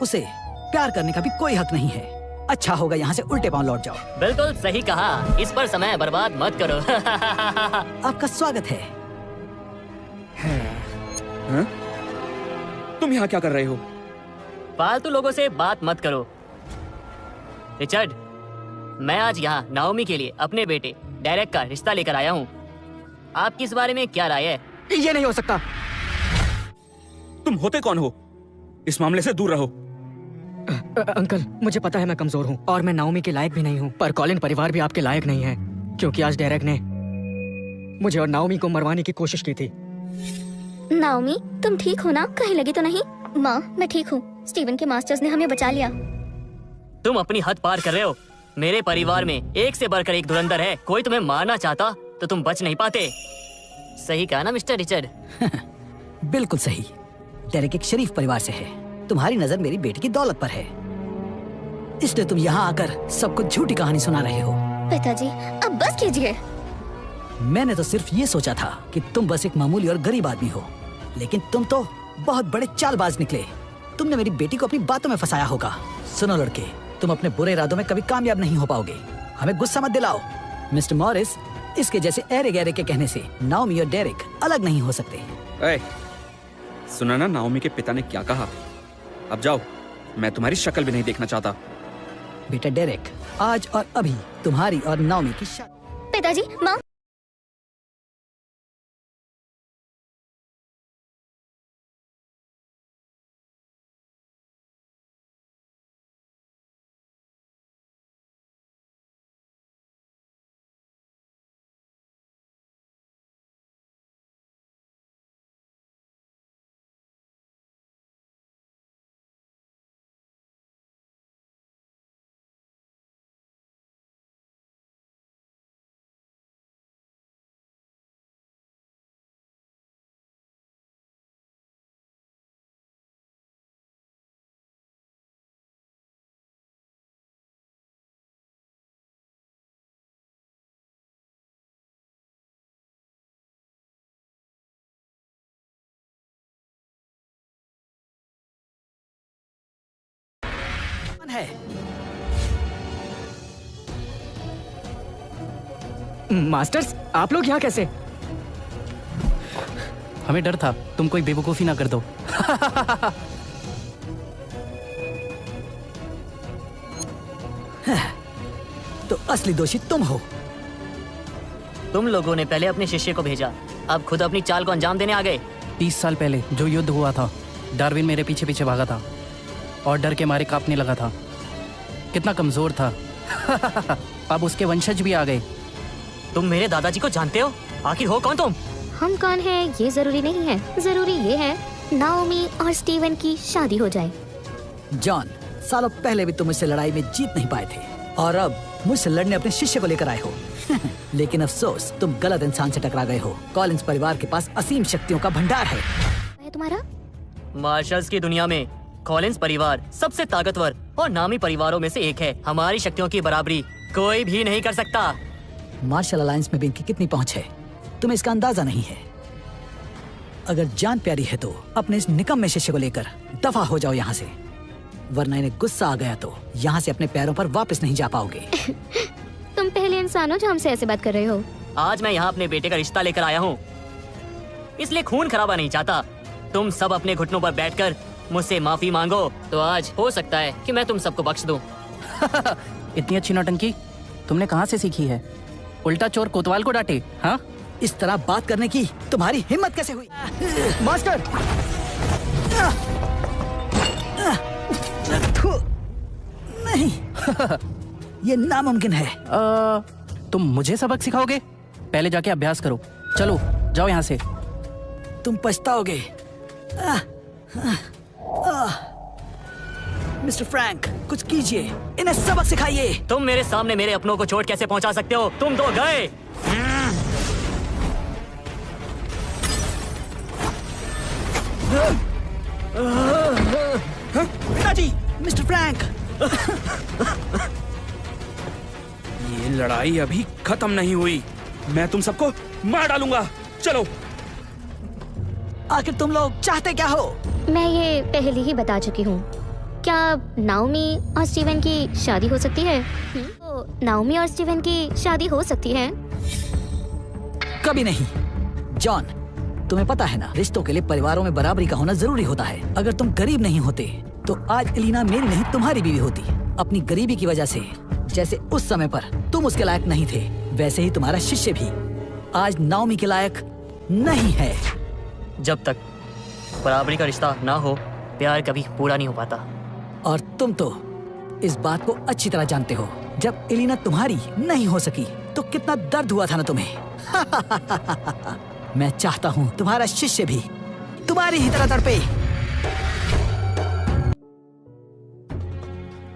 उसे प्यार करने का भी कोई हक नहीं है। अच्छा होगा यहाँ से उल्टे पांव लौट जाओ। बिल्कुल सही कहा, इस पर समय बर्बाद मत करो। आपका स्वागत है। हाँ? तुम यहाँ क्या कर रहे हो? फालतू लोगों से बात मत करो। रिचर्ड, मैं आज यहाँ नाओमी के लिए अपने बेटे डेरेक का रिश्ता लेकर आया हूँ। आपकी इस बारे में क्या राय है? ये नहीं हो सकता। तुम होते कौन हो? इस मामले से दूर रहो। अंकल, मुझे पता है मैं कमजोर हूँ और मैं नाओमी के लायक भी नहीं हूँ, पर कॉलिन परिवार भी आपके लायक नहीं है, क्योंकि आज डेरेक ने मुझे और नाओमी को मरवाने की कोशिश की थी। नाओमी, तुम ठीक हो ना? कहीं लगी तो नहीं? माँ, मैं ठीक हूँ। स्टीवन के मास्टर्स ने हमें बचा लिया। तुम अपनी हद पार कर रहे हो। मेरे परिवार में एक से बढ़कर एक धुरंधर है। कोई तुम्हें मारना चाहता तो तुम बच नहीं पाते। सही कहा ना मिस्टर रिचर्ड? बिल्कुल सही। डेरेक एक शरीफ परिवार से है। तुम्हारी नजर मेरी बेटी की दौलत पर है, इसलिए तुम यहाँ आकर सबको झूठी कहानी सुना रहे हो। पिताजी, अब बस कीजिए। मैंने तो सिर्फ ये सोचा था कि तुम बस एक मामूली और गरीब आदमी हो, लेकिन तुम तो बहुत बड़े चालबाज निकले। तुमने मेरी बेटी को अपनी बातों में फंसाया होगा। सुनो लड़के, तुम अपने बुरे इरादों में कभी कामयाब नहीं हो पाओगे। हमें गुस्सा मत दिलाओ। मिस्टर मॉरिस, इसके जैसे ऐरे गहरे के कहने से नाओमी और डेरेक अलग नहीं हो सकते। ए, सुना ना नाओमी के पिता ने क्या कहा? अब जाओ, मैं तुम्हारी शक्ल भी नहीं देखना चाहता। बेटा डेरेक, आज और अभी तुम्हारी और नाओमी की शादी। पिताजी, माँ। है मास्टर्स, आप लोग यहाँ कैसे? हमें डर था तुम कोई बेवकूफी ना कर दो। तो असली दोषी तुम हो। तुम लोगों ने पहले अपने शिष्य को भेजा, अब खुद अपनी चाल को अंजाम देने आ गए। 30 साल पहले जो युद्ध हुआ था, डार्विन मेरे पीछे पीछे भागा था और डर के मारे कांपने लगा था। कितना कमजोर था। अब उसके वंशज भी आ गए। तुम मेरे दादाजी को जानते हो? आखिर हो कौन तुम? हम कौन हैं ये जरूरी नहीं है, जरूरी ये है नाओमी और स्टीवन की शादी हो जाए। जॉन, सालों पहले भी तुम मुझसे लड़ाई में जीत नहीं पाए थे और अब मुझसे लड़ने अपने शिष्य को लेकर आए हो। लेकिन अफसोस, तुम गलत इंसान से टकरा गए हो। कॉलिंस परिवार के पास असीम शक्तियों का भंडार है। तुम्हारा मार्शल्स की दुनिया में कॉलिंस परिवार सबसे ताकतवर और नामी परिवारों में से एक है। हमारी शक्तियों की बराबरी कोई भी नहीं कर सकता। मार्शल अलायंस में भी इनकी कितनी पहुंच है, तुम्हें इसका अंदाजा नहीं है। अगर जान प्यारी है तो अपने इस निकम्मे शिष्य को लेकर दफा हो जाओ यहाँ से, वरना इन्हें गुस्सा आ गया तो यहाँ से अपने पैरों पर वापस नहीं जा पाओगे। तुम पहले इंसान हो जो हमसे ऐसे बात कर रहे हो। आज मैं यहाँ अपने बेटे का रिश्ता लेकर आया हूँ, इसलिए खून खराबा नहीं चाहता। तुम सब अपने घुटनों पर बैठकर मुझसे माफी मांगो तो आज हो सकता है कि मैं तुम सबको बख्श दूं। इतनी अच्छी नौटंकी तुमने कहाँ से सीखी है? उल्टा चोर कोतवाल को डांटे। हाँ, इस तरह बात करने की तुम्हारी हिम्मत कैसे हुई? मास्टर, नहीं। ये नामुमकिन है। तुम मुझे सबक सिखाओगे? पहले जाके अभ्यास करो। चलो जाओ यहाँ से। तुम पछताओगे। मिस्टर फ्रैंक, कुछ कीजिए, इन्हें सबक सिखाइए। तुम मेरे सामने मेरे अपनों को चोट कैसे पहुंचा सकते हो? तुम तो गए। पिताजी, मिस्टर फ्रैंक। ये लड़ाई अभी खत्म नहीं हुई। मैं तुम सबको मार डालूंगा। चलो। आखिर तुम लोग चाहते क्या हो? मैं ये पहले ही बता चुकी हूँ। क्या नाओमी और स्टीवन की शादी हो सकती है? तो नाओमी और स्टीवन की शादी हो सकती है? कभी नहीं। जॉन, तुम्हें पता है ना, रिश्तों के लिए परिवारों में बराबरी का होना जरूरी होता है। अगर तुम गरीब नहीं होते तो आज एलिना मेरी नहीं तुम्हारी बीवी होती। अपनी गरीबी की वजह से जैसे उस समय पर तुम उसके लायक नहीं थे, वैसे ही तुम्हारा शिष्य भी आज नाओमी के लायक नहीं है। जब तक बराबरी का रिश्ता ना हो, प्यार कभी पूरा नहीं हो पाता। और तुम तो इस बात को अच्छी तरह जानते हो। जब एलिना तुम्हारी नहीं हो सकी तो कितना दर्द हुआ था ना तुम्हें। मैं चाहता हूँ तुम्हारा शिष्य भी तुम्हारी ही तरह तड़पे।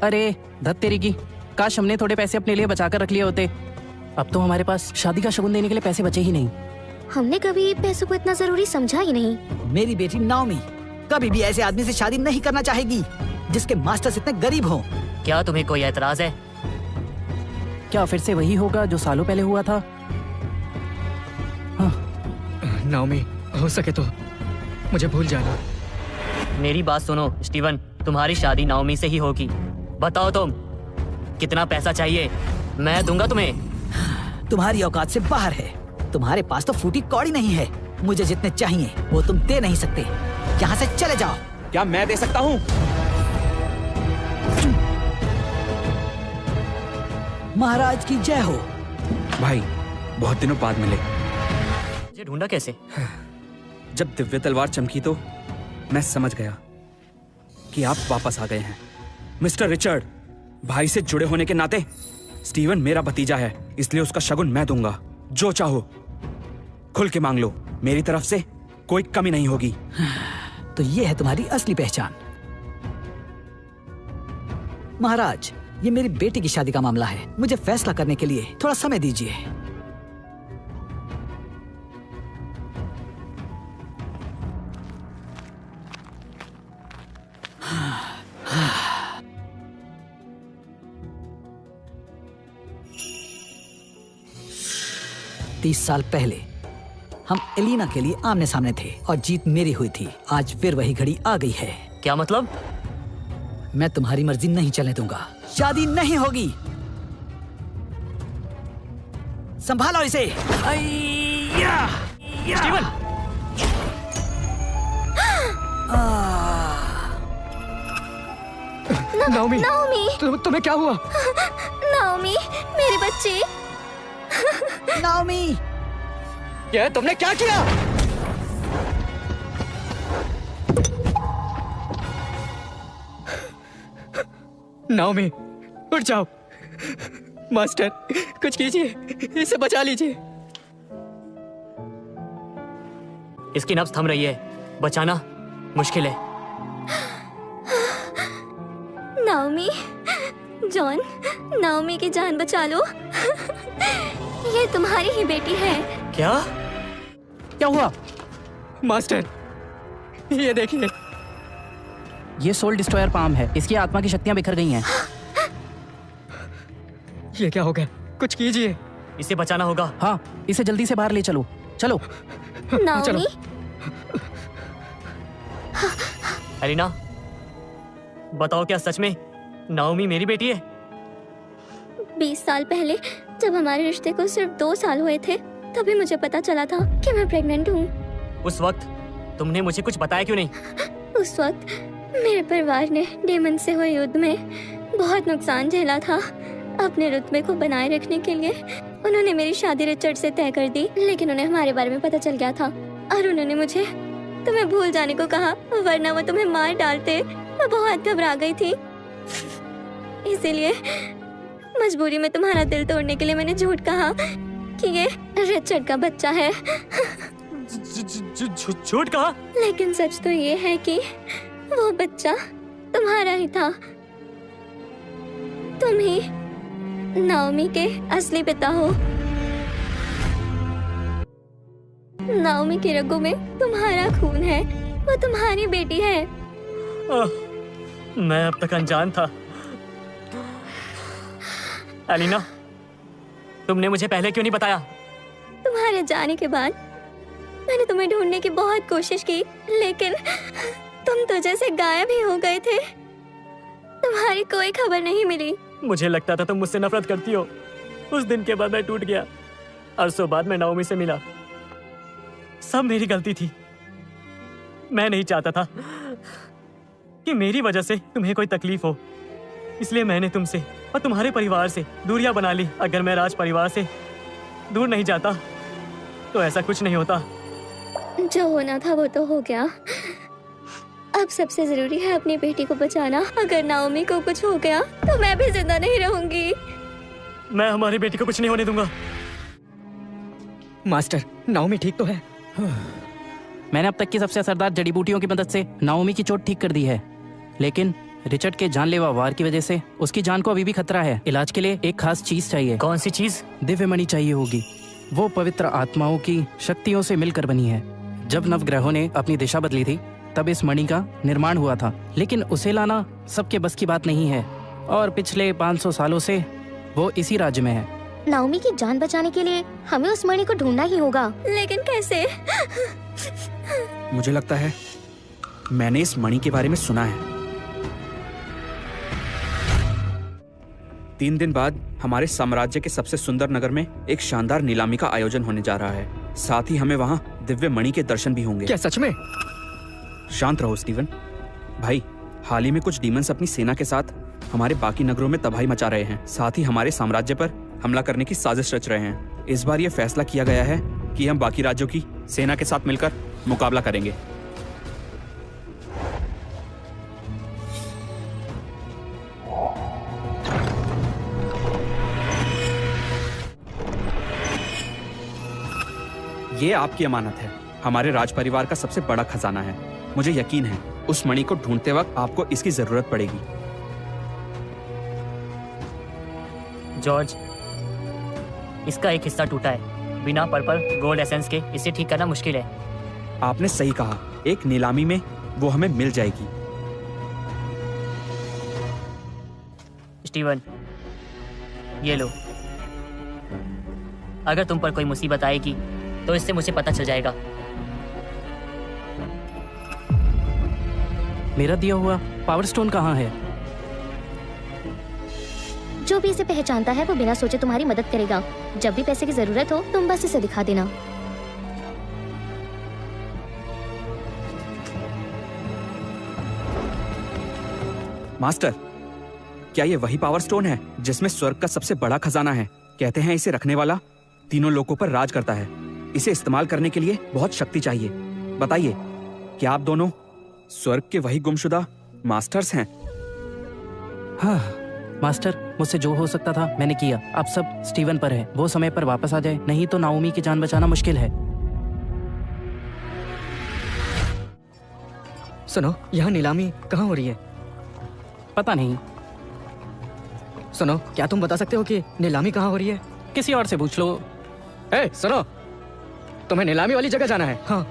अरे धत तेरी की, काश हमने थोड़े पैसे अपने लिए बचाकर रख लिए होते। अब तो हमारे पास शादी का शगुन देने के लिए पैसे बचे ही नहीं। हमने कभी पैसों को इतना जरूरी समझा ही नहीं। मेरी बेटी नाओमी कभी भी ऐसे आदमी से शादी नहीं करना चाहेगी जिसके मास्टर्स इतने गरीब हों। क्या तुम्हें कोई एतराज है? क्या फिर से वही होगा जो सालों पहले हुआ था? नाओमी, हो सके तो मुझे भूल जाना। मेरी बात सुनो स्टीवन, तुम्हारी शादी नाओमी से ही होगी। बताओ तुम, कितना पैसा चाहिए? मैं दूंगा तुम्हें। तुम्हारी औकात से बाहर है। तुम्हारे पास तो फूटी कौड़ी नहीं है। मुझे जितने चाहिए वो तुम दे नहीं सकते। यहाँ से चले जाओ। क्या मैं दे सकता हूँ? महाराज की जय हो। भाई, बहुत दिनों बाद मिले। मुझे ढूंढा कैसे? जब दिव्य तलवार चमकी तो मैं समझ गया कि आप वापस आ गए हैं। मिस्टर रिचर्ड, भाई से जुड़े होने के नाते स्टीवन मेरा भतीजा है, इसलिए उसका शगुन मैं दूंगा। जो चाहो खुल के मांग लो, मेरी तरफ से कोई कमी नहीं होगी। तो ये है तुम्हारी असली पहचान। महाराज, ये मेरी बेटी की शादी का मामला है। मुझे फैसला करने के लिए थोड़ा समय दीजिए। तीस साल पहले हम एलिना के लिए आमने सामने थे और जीत मेरी हुई थी। आज फिर वही घड़ी आ गई है। क्या मतलब? मैं तुम्हारी मर्जी नहीं चलने दूंगा। शादी नहीं होगी। संभालो इसे। स्टीवन! नाओमी, नाओमी, तुम्हें क्या हुआ? नाओमी, मेरे बच्चे। नाओमी, ये तुमने क्या किया? नाओमी, उठ जाओ। मास्टर, कुछ कीजिए, इसे बचा लीजिए। इसकी नब्ज थम रही है, बचाना मुश्किल है। नाओमी, जॉन, नाओमी की जान बचा लो। ये तुम्हारी ही बेटी है। क्या? क्या हुआ? मास्टर, ये देखिए। ये सोल डिस्ट्रॉयर पाम है। इसकी आत्मा की शक्तियां बिखर गई हैं। ये क्या हो गया? कुछ कीजिए। इसे बचाना होगा। हाँ, इसे जल्दी से बाहर ले चलो। चलो। नाओमी, एलिना, बताओ क्या सच में नाओमी मेरी बेटी है? 20 साल पहले जब हमारे रिश्ते को सिर्फ 2 साल हुए थे, तभी मुझे पता चला था कि मैं प्रेग्नेंट हूँ। उस वक्त तुमने मुझे कुछ बताया क्यों नहीं? उस वक्त मेरे परिवार ने डेमन से हुए युद्ध में बहुत नुकसान झेला था। अपने रुतबे को बनाए रखने के लिए उन्होंने मेरी शादी रिचर्ड से तय कर दी, लेकिन उन्हें हमारे बारे में पता चल गया था और उन्होंने मुझे तुम्हें भूल जाने को कहा, वरना वो तुम्हें मार डालते। मैं बहुत घबरा गई थी, इसीलिए मजबूरी में तुम्हारा दिल तोड़ने के लिए मैंने झूठ कहा कि ये रिचर्ड का बच्चा है। झूठ कहा? लेकिन सच तो ये है कि वो बच्चा तुम्हारा ही था। तुम ही नाओमी के असली पिता हो। नाओमी की रगों में तुम्हारा खून है, वो तुम्हारी बेटी है। मैं अब तक अनजान था। एलिना, तुमने मुझे पहले क्यों नहीं बताया? तुम्हारे जाने के बाद मैंने तुम्हें ढूंढने की बहुत कोशिश की, लेकिन तुम तो जैसे गायब ही हो गए थे। तुम्हारी कोई खबर नहीं मिली। मुझे लगता था तुम मुझसे नफरत करती हो। उस दिन के बाद मैं टूट गया। अरसों बाद मैं नाओमी से मिला। सब मेरी गलती थी। मैं नहीं चाहता था कि मेरी वजह से तुम्हें कोई तकलीफ हो, इसलिए मैंने तुमसे और तुम्हारे परिवार से दूरियां बना ली। अगर मैं राज परिवार से दूर नहीं जाता तो ऐसा कुछ नहीं होता। जो होना था वो तो हो गया। अब सबसे जरूरी है अपनी बेटी को बचाना। अगर नाओमी को कुछ हो गया तो मैं भी जिंदा नहीं रहूंगी। मैं हमारी बेटी को कुछ नहीं होने दूंगा। मास्टर, नाओमी ठीक तो है? मैंने अब तक की सबसे असरदार जड़ी बूटियों की मदद से नाओमी की चोट ठीक कर दी है, लेकिन रिचर्ड के जानलेवा वार की वजह से उसकी जान को अभी भी खतरा है। इलाज के लिए एक खास चीज चाहिए। कौन सी चीज? दिव्य मणि चाहिए होगी। वो पवित्र आत्माओं की शक्तियों से मिलकर बनी है। जब नवग्रहों ने अपनी दिशा बदली थी तब इस मणि का निर्माण हुआ था, लेकिन उसे लाना सबके बस की बात नहीं है और पिछले 500 सालों से वो इसी राज्य में है। नाओमी की जान बचाने के लिए हमें उस मणि को ढूंढना ही होगा, लेकिन कैसे? मुझे लगता है मैंने इस मणि के बारे में सुना है। 3 दिन बाद हमारे साम्राज्य के सबसे सुंदर नगर में एक शानदार नीलामी का आयोजन होने जा रहा है। साथ ही हमें वहाँ दिव्य मणि के दर्शन भी होंगे। क्या सच में? शांत रहो स्टीवन भाई। हाल ही में कुछ डीमंस अपनी सेना के साथ हमारे बाकी नगरों में तबाही मचा रहे हैं। साथ ही हमारे साम्राज्य पर हमला करने की साजिश रच रहे हैं। इस बार यह फैसला किया गया है कि हम बाकी राज्यों की सेना के साथ मिलकर मुकाबला करेंगे। ये आपकी अमानत है। हमारे राज परिवार का सबसे बड़ा खजाना है। मुझे यकीन है उस मणि को ढूंढते वक्त आपको इसकी जरूरत पड़ेगी। जॉर्ज, इसका एक हिस्सा टूटा है। बिना पर्पल गोल्ड एसेंस के इसे ठीक करना मुश्किल है। आपने सही कहा, एक नीलामी में वो हमें मिल जाएगी। स्टीवन, ये लो। अगर तुम पर कोई मुसीबत आएगी तो इससे मुझे पता चल जाएगा। मेरा दिया हुआ पावर स्टोन कहाँ है? जो भी इसे पहचानता है वो बिना सोचे तुम्हारी मदद करेगा। जब भी पैसे की जरूरत हो तुम बस इसे दिखा देना। मास्टर, क्या ये वही पावर स्टोन है जिसमें स्वर्ग का सबसे बड़ा खजाना है? कहते हैं इसे रखने वाला तीनों लोकों पर राज करता है। इसे इस्तेमाल करने के लिए बहुत शक्ति चाहिए। बताइए, क्या आप दोनों स्वर्ग के वही गुमशुदा मास्टर्स हैं? हाँ मास्टर, मुझसे जो हो सकता था मैंने किया। अब सब स्टीवन पर है। वो समय पर वापस आ जाए, नहीं तो नाओमी की जान बचाना मुश्किल है। सुनो, यहाँ नीलामी कहाँ हो रही है? पता नहीं। सुनो, क्या तुम बता सकते हो कि नीलामी कहाँ हो रही है? किसी और से पूछ लो। ए, सुनो, तुम्हें नीलामी वाली जगह जाना है? हाँ,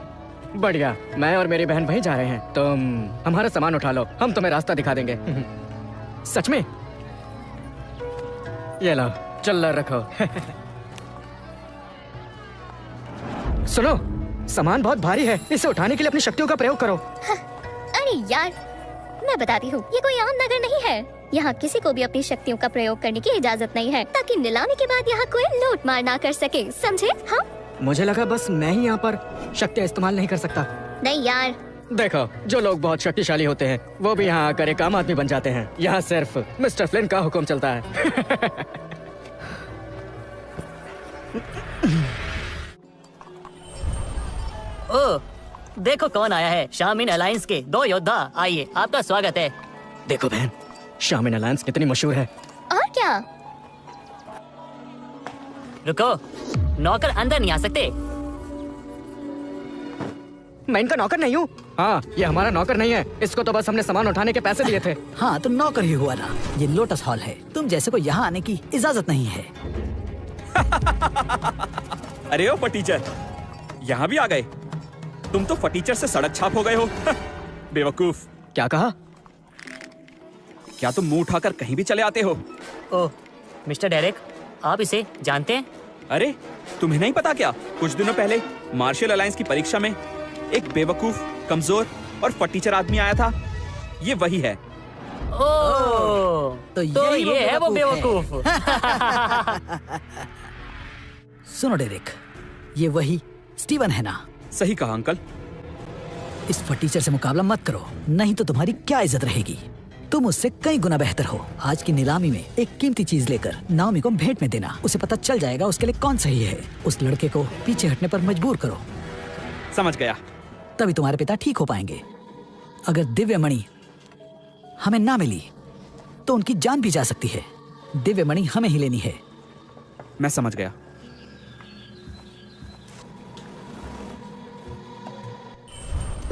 बढ़िया। मैं और मेरी बहन वहीं जा रहे हैं। तुम हमारा सामान उठा लो, हम तुम्हें रास्ता दिखा देंगे। सच में? ये लो, चल्लर रखो। सुनो, सामान बहुत भारी है, इसे उठाने के लिए अपनी शक्तियों का प्रयोग करो। अरे यार, मैं बताती हूँ, ये कोई आम नगर नहीं है। यहाँ किसी को भी अपनी शक्तियों का प्रयोग करने की इजाजत नहीं है, ताकि नीलामी के बाद यहाँ कोई लूट मार ना कर सके, समझे? हाँ? मुझे लगा बस मैं ही यहाँ पर शक्तियाँ इस्तेमाल नहीं कर सकता। नहीं यार, देखो, जो लोग बहुत शक्तिशाली होते हैं वो भी यहाँ आकर एक आम आदमी बन जाते हैं। यहाँ सिर्फ मिस्टर फ्लिन का हुक्म चलता है। ओह, देखो कौन आया है। शामिन अलायंस के 2 योद्धा। आइए, आपका स्वागत है। देखो बहन, शामिन अलायंस कितनी मशहूर है। और क्या? रुको, नौकर अंदर नहीं आ सकते। मैं इनका नौकर नहीं हूँ। हाँ, ये हमारा नौकर नहीं है। इसको तो बस हमने सामान उठाने के पैसे दिए थे। हाँ, तुम नौकर ही हुआ ना। ये लोटस हॉल है, तुम जैसे को यहाँ आने की इजाजत नहीं है। अरे ओ फटीचर, यहाँ भी आ गए। तुम तो फटीचर से सड़क छाप हो गए हो। बेवकूफ। क्या कहा? क्या तुम मुंह उठाकर कहीं भी चले आते हो? ओह, मिस्टर डेरेक, आप इसे जानते हैं? अरे, तुम्हें नहीं पता क्या? कुछ दिनों पहले मार्शल अलायंस की परीक्षा में एक बेवकूफ, कमजोर और फटीचर आदमी आया था। ये वही है। ओह, तो ये है वो बेवकूफ। सुनो डेरिक, ये वही स्टीवन है ना? सही कहा अंकल। इस फटीचर से मुकाबला मत करो, नहीं तो तुम्हारी क्या इज्जत रहेगी। तुम उससे कई गुना बेहतर हो। आज की नीलामी में एक कीमती चीज लेकर नाओमी को भेंट में देना। उसे पता चल जाएगा उसके लिए कौन सही है। उस लड़के को पीछे हटने पर मजबूर करो। समझ गया। तभी तुम्हारे पिता ठीक हो पाएंगे। अगर दिव्य मणि हमें ना मिली तो उनकी जान भी जा सकती है। दिव्य मणि हमें ही लेनी है। मैं समझ गया।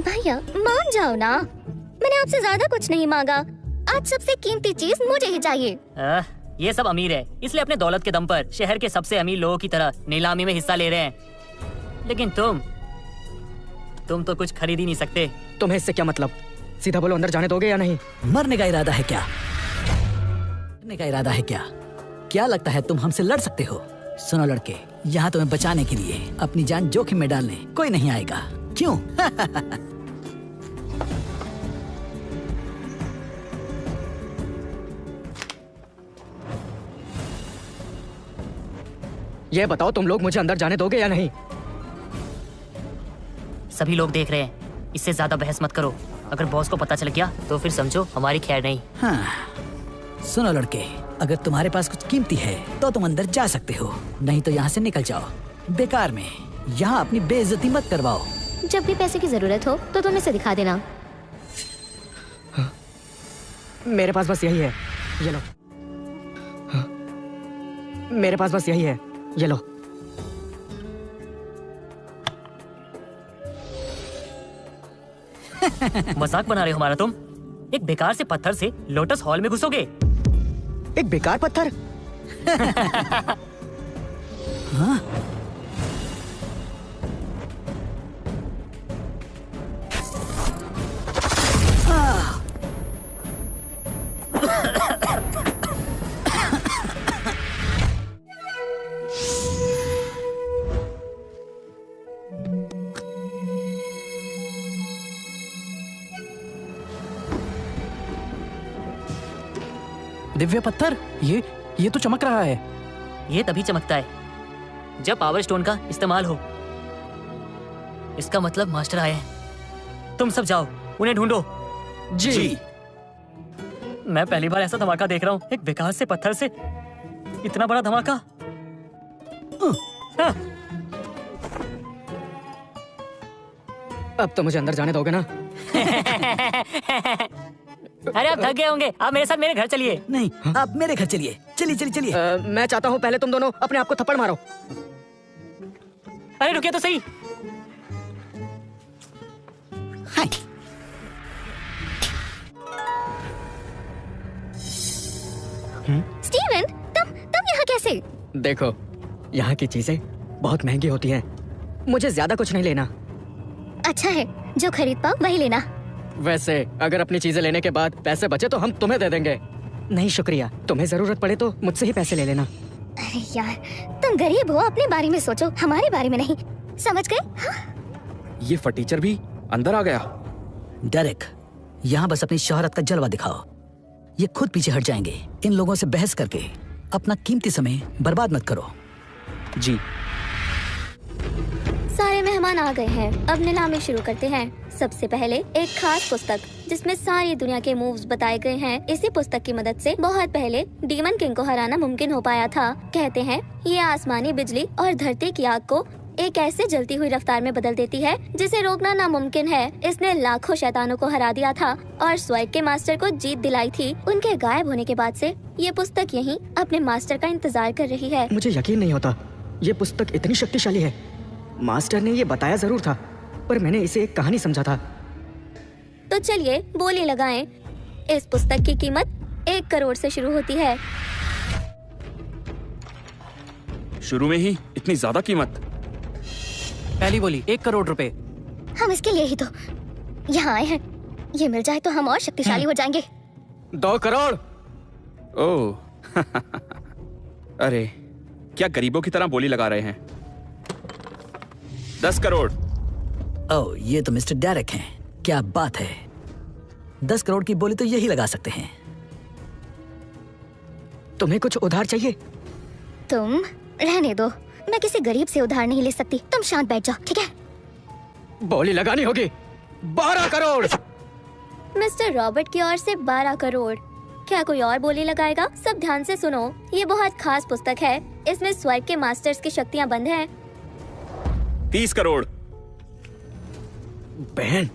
भैया मान जाओ ना, मैंने आपसे ज्यादा कुछ नहीं मांगा। आज सबसे कीमती चीज मुझे ही चाहिए। ये सब अमीर है, इसलिए अपने दौलत के दम पर शहर के सबसे अमीर लोगों की तरह नीलामी में हिस्सा ले रहे हैं। लेकिन तुम तो कुछ खरीद ही नहीं सकते। तुम्हें इससे क्या मतलब? सीधा बोलो, अंदर जाने दोगे या नहीं? मरने का इरादा है क्या? मरने का इरादा है क्या? क्या लगता है तुम हमसे लड़ सकते हो? सुनो लड़के, यहाँ तुम्हें बचाने के लिए अपनी जान जोखिम में डालने कोई नहीं आएगा। क्यों? ये बताओ, तुम लोग मुझे अंदर जाने दोगे या नहीं? सभी लोग देख रहे हैं, इससे ज्यादा बहस मत करो। अगर बॉस को पता चल गया तो फिर समझो हमारी खैर नहीं। हाँ। सुनो लड़के, अगर तुम्हारे पास कुछ कीमती है तो तुम अंदर जा सकते हो, नहीं तो यहाँ से निकल जाओ। बेकार में यहाँ अपनी बेइज्जती मत करवाओ। जब भी पैसे की जरूरत हो तो तुम इसे दिखा देना। मेरे पास बस यही है, ये लो। मेरे पास बस यही है, ये लो। मजाक बना रहे हो हमारा तुम? एक बेकार से पत्थर से लोटस हॉल में घुसोगे? एक बेकार पत्थर? हाँ? दिव्य पत्थर, ये तो चमक रहा है। ये तभी चमकता है जब पावर स्टोन का इस्तेमाल हो। इसका मतलब मास्टर आए हैं। तुम सब जाओ, उन्हें ढूंढो। जी। मैं पहली बार ऐसा धमाका देख रहा हूँ। एक बेकार से पत्थर से इतना बड़ा धमाका। हाँ। अब तो मुझे अंदर जाने दोगे ना? अरे आप थक गए होंगे, आप मेरे साथ मेरे घर चलिए। नहीं, आप मेरे घर चलिए। चलिए चलिए चलिए। मैं चाहता हूँ पहले तुम दोनों अपने आप को थप्पड़ मारो। अरे रुकिए तो सही। हाय। स्टीवन, तुम यहाँ कैसे? देखो, यहाँ की चीजें बहुत महंगी होती हैं। मुझे ज्यादा कुछ नहीं लेना। अच्छा है, जो खरीद पाओ वही लेना। वैसे अगर अपनी चीजें लेने के बाद पैसे बचे तो हम तुम्हें दे देंगे। नहीं शुक्रिया, तुम्हें जरूरत पड़े तो मुझसे ही पैसे ले लेना। अरे यार, तुम गरीब हो, अपने बारे में सोचो, हमारे बारे में नहीं। समझ गए? हाँ? ये फटीचर भी अंदर आ गया। डेरिक, यहाँ बस अपनी शोहरत का जलवा दिखाओ। ये खुद पीछे हट जाएंगे। इन लोगों से बहस करके अपना कीमती समय बर्बाद मत करो। जी। सारे मेहमान आ गए हैं, अब नीलामी शुरू करते हैं। सबसे पहले एक खास पुस्तक जिसमें सारी दुनिया के मूव्स बताए गए हैं। इसी पुस्तक की मदद से बहुत पहले डीमन किंग को हराना मुमकिन हो पाया था। कहते हैं ये आसमानी बिजली और धरती की आग को एक ऐसे जलती हुई रफ्तार में बदल देती है जिसे रोकना नामुमकिन है। इसने लाखों शैतानों को हरा दिया था और स्वर्ग के मास्टर को जीत दिलाई थी। उनके गायब होने के बाद से ये पुस्तक यहीं अपने मास्टर का इंतजार कर रही है। मुझे यकीन नहीं होता, ये पुस्तक इतनी शक्तिशाली है। मास्टर ने ये बताया जरूर था, पर मैंने इसे एक कहानी समझा था। तो चलिए बोली लगाएं। इस पुस्तक की कीमत 1 करोड़ से शुरू होती है। शुरू में ही इतनी ज्यादा कीमत? पहली बोली 1 करोड़ रुपए। हम इसके लिए ही तो यहाँ आए हैं। ये मिल जाए तो हम और शक्तिशाली हो जाएंगे। 2 करोड़। ओह। अरे, क्या गरीबों की तरह बोली लगा रहे हैं? 10 करोड़। ओह, ये तो मिस्टर डेरिक हैं। क्या बात है। 10 करोड़ की बोली तो यही लगा सकते हैं। तुम्हें कुछ उधार चाहिए? तुम रहने दो, मैं किसी गरीब से उधार नहीं ले सकती। तुम शांत बैठ जाओ, ठीक है? बोली लगानी होगी। 12 करोड़। मिस्टर रॉबर्ट की ओर से 12 करोड़। क्या कोई और बोली लगाएगा? सब ध्यान से सुनो, ये बहुत खास पुस्तक है। इसमें स्वर्ग के मास्टर्स की शक्तियाँ बंद हैं। 30 करोड़। बहन,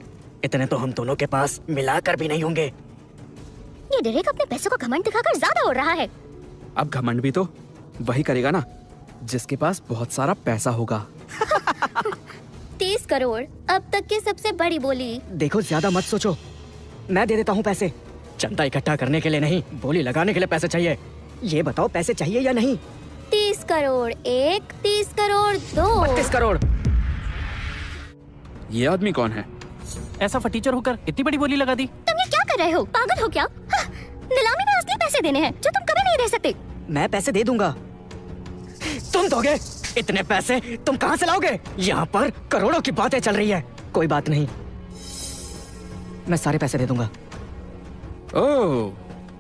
इतने तो हम दोनों के पास मिलाकर भी नहीं होंगे। ये डेरेक अपने पैसों का घमंड दिखाकर ज्यादा उड़ रहा है। अब घमंड भी तो वही करेगा ना जिसके पास बहुत सारा पैसा होगा। 30 करोड़ अब तक की सबसे बड़ी बोली। देखो, ज्यादा मत सोचो, मैं दे देता हूँ पैसे। चंदा इकट्ठा करने के लिए नहीं, बोली लगाने के लिए पैसे चाहिए। ये बताओ, पैसे चाहिए या नहीं? 30 करोड़ 1, 30 करोड़ 2। 32 करोड़। ये आदमी कौन है? ऐसा फटीचर होकर इतनी बड़ी बोली लगा दी। तुम ये क्या कर रहे हो? पागल हो क्या? हाँ, नीलामी में असली पैसे देने हैं जो तुम कभी नहीं दे सकते। मैं पैसे दे दूंगा। तुम दोगे? इतने पैसे तुम कहाँ से लाओगे? यहाँ पर करोड़ों की बातें चल रही है। कोई बात नहीं, मैं सारे पैसे दे दूंगा। ओह,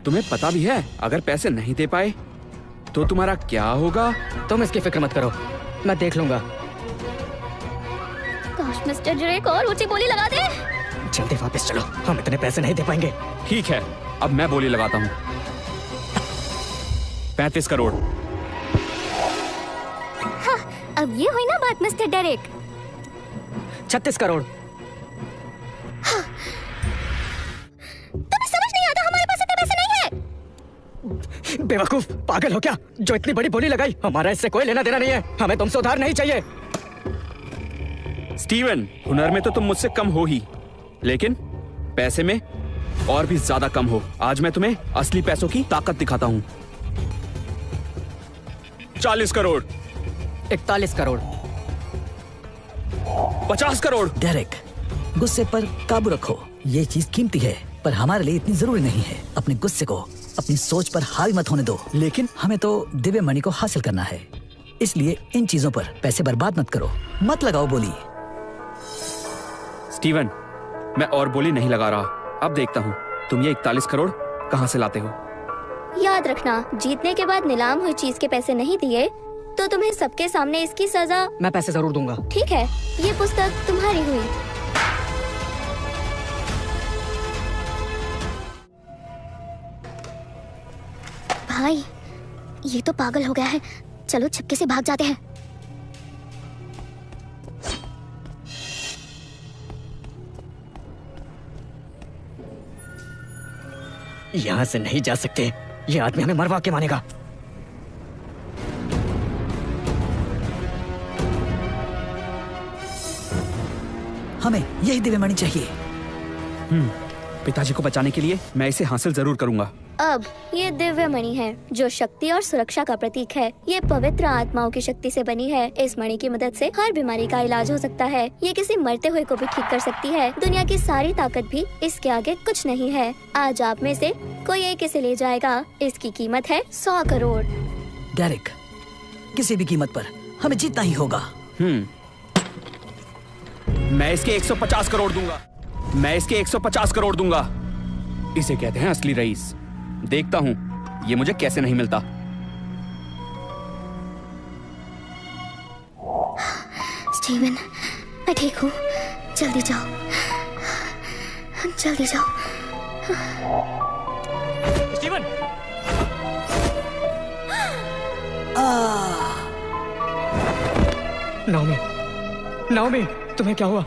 तुम्हें पता भी है अगर पैसे नहीं दे पाए तो तुम्हारा क्या होगा? तुम इसकी फिक्र मत करो, मैं देख लूंगा। काश मिस्टर डेरेक और ऊंची बोली लगा दे। जल्दी वापस चलो, हम इतने पैसे नहीं दे पाएंगे। ठीक है, अब मैं बोली लगाता हूँ। 35 करोड़। हाँ, अब ये हुई ना बात मिस्टर डेरेक। 36 करोड़। तुम्हें समझ नहीं आता हमारे पास इतने पैसे नहीं है। बेवकूफ, पागल हो क्या? जो इतनी बड़ी बोली लगाई, हमारा इससे कोई लेना देना नहीं है। हमें तुमसे उधार नहीं चाहिए। स्टीवन, हुनर में तो तुम मुझसे कम हो ही, लेकिन पैसे में और भी ज्यादा कम हो। आज मैं तुम्हें असली पैसों की ताकत दिखाता हूँ। 40 करोड़। 41 करोड़। 50 करोड़। डेरेक, गुस्से पर काबू रखो। ये चीज कीमती है, पर हमारे लिए इतनी जरूरी नहीं है। अपने गुस्से को अपनी सोच पर हावी मत होने दो। लेकिन हमें तो दिव्य मणि को हासिल करना है, इसलिए इन चीजों पर पैसे बर्बाद मत करो। मत लगाओ बोली। स्टीवन, मैं और बोली नहीं लगा रहा। अब देखता हूँ तुम ये 41 करोड़ कहाँ से लाते हो। याद रखना, जीतने के बाद नीलाम हुई चीज के पैसे नहीं दिए तो तुम्हें सबके सामने इसकी सजा। मैं पैसे जरूर दूंगा। ठीक है, ये पुस्तक तुम्हारी हुई। भाई, ये तो पागल हो गया है। चलो छक्के से भाग जाते हैं। यहाँ से नहीं जा सकते, ये आदमी हमें मरवा के मानेगा। हमें यही दिव्य मणि चाहिए। पिताजी को बचाने के लिए मैं इसे हासिल जरूर करूंगा। अब ये दिव्य मणि है जो शक्ति और सुरक्षा का प्रतीक है। ये पवित्र आत्माओं की शक्ति से बनी है। इस मणि की मदद से हर बीमारी का इलाज हो सकता है। ये किसी मरते हुए को भी ठीक कर सकती है। दुनिया की सारी ताकत भी इसके आगे कुछ नहीं है। आज आप में से कोई एक इसे ले जाएगा। इसकी कीमत है 100 करोड़। डेरेक, किसी भी कीमत पर हमें जीतना ही होगा। मैं इसके 150 करोड़ दूंगा। मैं इसके 150 करोड़ दूंगा। इसे कहते हैं असली रईस। देखता हूँ ये मुझे कैसे नहीं मिलता। स्टीवन, मैं ठीक हूँ। जल्दी जाओ, जल्दी जाओ। स्टीवन, नाओमी, नाओमी, तुम्हें क्या हुआ?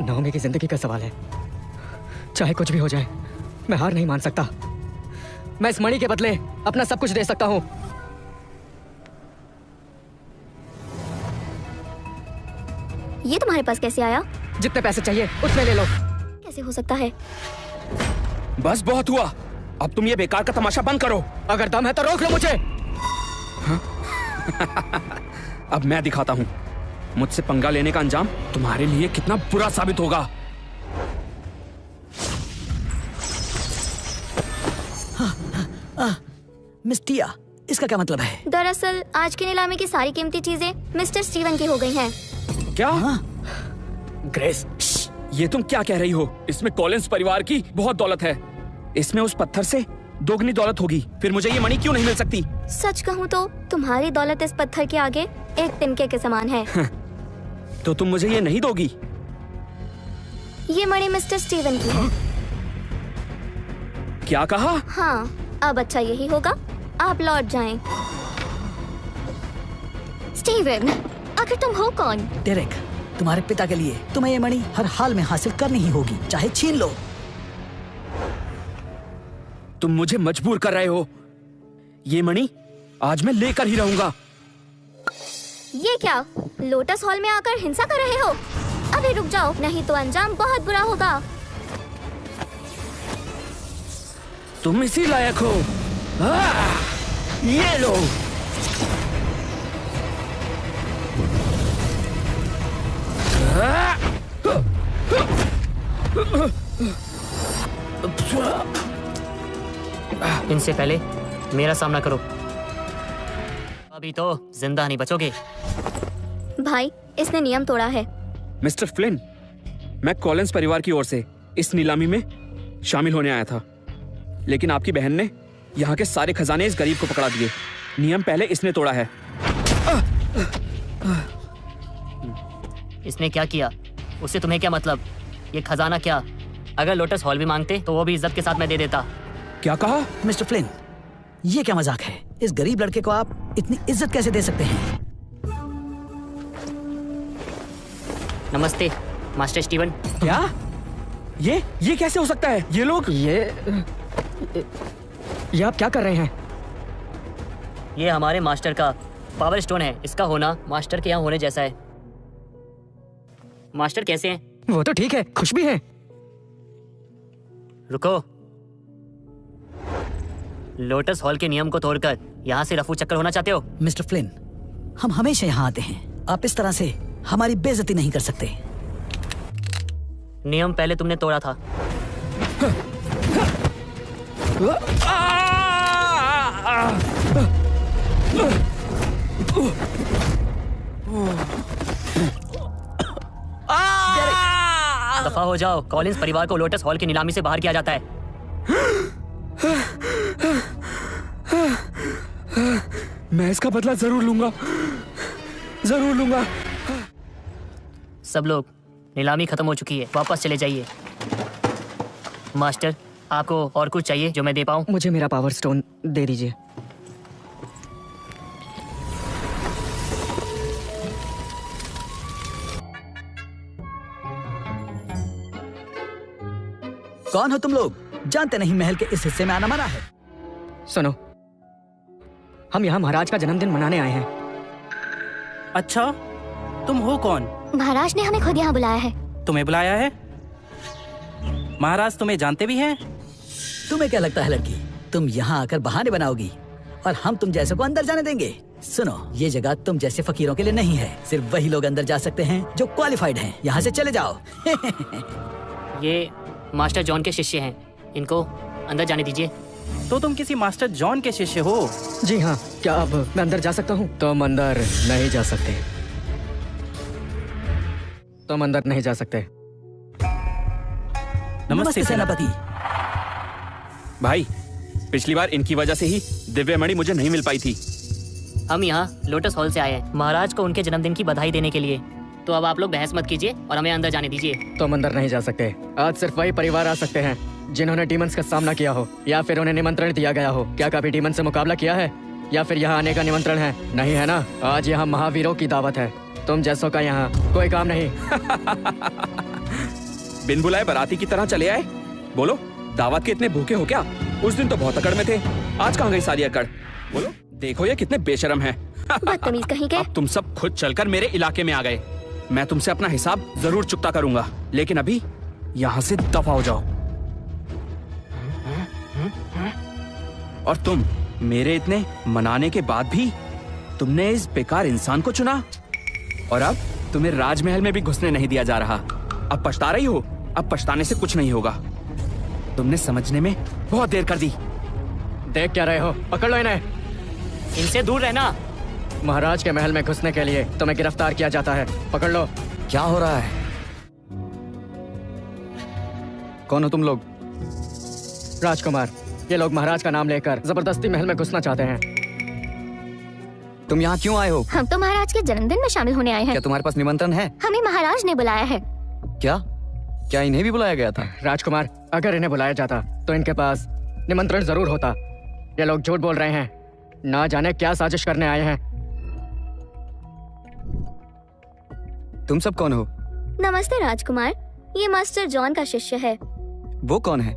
नाओमी की जिंदगी का सवाल है। चाहे कुछ भी हो जाए, मैं हार नहीं मान सकता। मैं इस मणि के बदले अपना सब कुछ दे सकता हूँ। ये तुम्हारे पास कैसे आया? जितने पैसे चाहिए उतने ले लो। कैसे हो सकता है? बस बहुत हुआ, अब तुम ये बेकार का तमाशा बंद करो। अगर दम है तो रोक लो मुझे। अब मैं दिखाता हूँ मुझसे पंगा लेने का अंजाम तुम्हारे लिए कितना बुरा साबित होगा। मिस टिया, इसका क्या मतलब है? दरअसल आज की नीलामी की सारी कीमती चीजें मिस्टर स्टीवन की हो गई हैं। क्या? ग्रेस, ये तुम क्या कह रही हो? इसमें कॉलिंस परिवार की बहुत दौलत है। इसमें उस पत्थर से दोगुनी दौलत होगी, फिर मुझे ये मणि क्यों नहीं मिल सकती? सच कहूँ तो तुम्हारी दौलत इस पत्थर के आगे एक तिनके के समान है। तो तुम मुझे ये नहीं दोगी? ये मणि मिस्टर स्टीवन की है। क्या कहा? हाँ, अब अच्छा यही होगा, आप लौट जाएं। स्टीवन, आखिर तुम हो कौन? डेरेक, तुम्हारे पिता के लिए तुम्हें ये मणि हर हाल में हासिल करनी ही होगी, चाहे छीन लो। तुम मुझे मजबूर कर रहे हो। ये मणि आज मैं लेकर ही रहूंगा। ये क्या, लोटस हॉल में आकर हिंसा कर रहे हो? अभी रुक जाओ, नहीं तो अंजाम बहुत बुरा होगा। तुम इसी लायक हो। ये लो। इनसे पहले मेरा सामना करो, अभी तो जिंदा नहीं बचोगे। भाई, इसने नियम तोड़ा है। मिस्टर फ्लिन, मैं कॉलिंस परिवार की ओर से इस नीलामी में शामिल होने आया था, लेकिन आपकी बहन ने यहाँ के सारे खजाने इस गरीब को पकड़ा दिए। नियम पहले इसने तोड़ा है। इसने क्या किया, उससे तुम्हें क्या मतलब? ये खजाना क्या, अगर लोटस हॉल भी मांगते तो वो भी इज्जत के साथ मैं दे देता। क्या कहा? मिस्टर फ्लिन, ये क्या मजाक है? इस गरीब लड़के को आप इतनी इज्जत कैसे दे सकते हैं? नमस्ते मास्टर स्टीवन। क्या? ये कैसे हो सकता है? ये लोग ये आप क्या कर रहे हैं? ये हमारे मास्टर का पावर स्टोन है, इसका होना मास्टर के यहाँ होने जैसा है। मास्टर कैसे हैं? वो तो ठीक है, खुश भी हैं। रुको, लोटस हॉल के नियम को तोड़कर यहाँ से रफू चक्कर होना चाहते हो? मिस्टर फ्लिन, हम हमेशा यहाँ आते हैं, आप इस तरह से हमारी बेइज्जती नहीं कर सकते। नियम पहले तुमने तोड़ा था। दफा हो जाओ, कॉलिंस परिवार को लोटस हॉल की नीलामी से बाहर किया जाता है। मैं इसका बदला जरूर लूंगा, जरूर लूंगा। सब लोग, नीलामी खत्म हो चुकी है, वापस चले जाइए। मास्टर, आपको और कुछ चाहिए जो मैं दे पाऊं? मुझे मेरा पावर स्टोन दे दीजिए। कौन हो तुम लोग? जानते नहीं महल के इस हिस्से में आना मना है। सुनो, हम यहाँ महाराज का जन्मदिन मनाने आए हैं। अच्छा, तुम हो कौन? महाराज ने हमें खुद यहाँ बुलाया है। तुम्हें बुलाया है? महाराज तुम्हें जानते भी हैं? तुम्हें क्या लगता है लड़की, तुम यहाँ आकर बहाने बनाओगी और हम तुम जैसे को अंदर जाने देंगे? सुनो, ये जगह तुम जैसे फकीरों के लिए नहीं है, सिर्फ वही लोग अंदर जा सकते हैं जो क्वालिफाइड हैं। यहाँ से चले जाओ। ये मास्टर जॉन के शिष्य हैं, इनको अंदर जाने दीजिए। तो तुम किसी मास्टर जॉन के शिष्य हो? जी हाँ, क्या अब मैं अंदर जा सकता हूँ? तुम अंदर नहीं जा सकते, तुम अंदर नहीं जा सकते। नमस्ते सेनापति। भाई, पिछली बार इनकी वजह से ही दिव्य मणि मुझे नहीं मिल पाई थी। हम यहाँ लोटस हॉल से आए हैं महाराज को उनके जन्मदिन की बधाई देने के लिए। तो अब आप लोग बहस मत कीजिए और हमें अंदर जाने दीजिए। तुम अंदर नहीं जा सकते। आज सिर्फ वही परिवार आ सकते हैं जिन्होंने डीमंस का सामना किया हो या फिर उन्हें निमंत्रण दिया गया हो। क्या कभी डीमन से मुकाबला किया है या फिर यहाँ आने का निमंत्रण है? नहीं है ना। आज यहाँ महावीरों की दावत है, तुम जैसों का यहाँ कोई काम नहीं। बिन बुलाए बाराती की तरह चले आए। बोलो, दावत के इतने भूखे हो क्या? उस दिन तो बहुत अकड़ में थे, आज कहाँ गई सारी अकड़? बोलो, देखो ये कितने बेशरम हैं। बदतमीज कहीं के। अब तुम सब खुद चलकर मेरे इलाके में आ गए। मैं तुमसे अपना हिसाब जरूर चुकता करूंगा, लेकिन अभी यहाँ से दफा हो जाओ। और तुम, मेरे इतने मनाने के बाद भी तुमने इस बेकार इंसान को चुना और अब तुम्हें राजमहल में भी घुसने नहीं दिया जा रहा। अब पछता रही हो? अब पछताने से कुछ नहीं होगा। तुमने समझने में बहुत देर कर दी। देख क्या रहे हो? पकड़ लो इन्हें। इनसे दूर रहना। महाराज के महल में घुसने के लिए तुम्हें गिरफ्तार किया जाता है, पकड़ लो। क्या हो रहा है? कौन हो तुम लोग? राजकुमार, ये लोग महाराज का नाम लेकर जबरदस्ती महल में घुसना चाहते हैं। तुम यहाँ क्यों आए हो? हम तो महाराज के जन्मदिन में शामिल होने आए हैं। क्या तुम्हारे पास निमंत्रण है? हमें महाराज ने बुलाया है। क्या इन्हें भी बुलाया गया था? राजकुमार, अगर इन्हें बुलाया जाता तो इनके पास निमंत्रण जरूर होता। ये लोग झूठ बोल रहे हैं, ना जाने क्या साजिश करने आए हैं। तुम सब कौन हो? नमस्ते राजकुमार, ये मास्टर जॉन का शिष्य है। वो कौन है?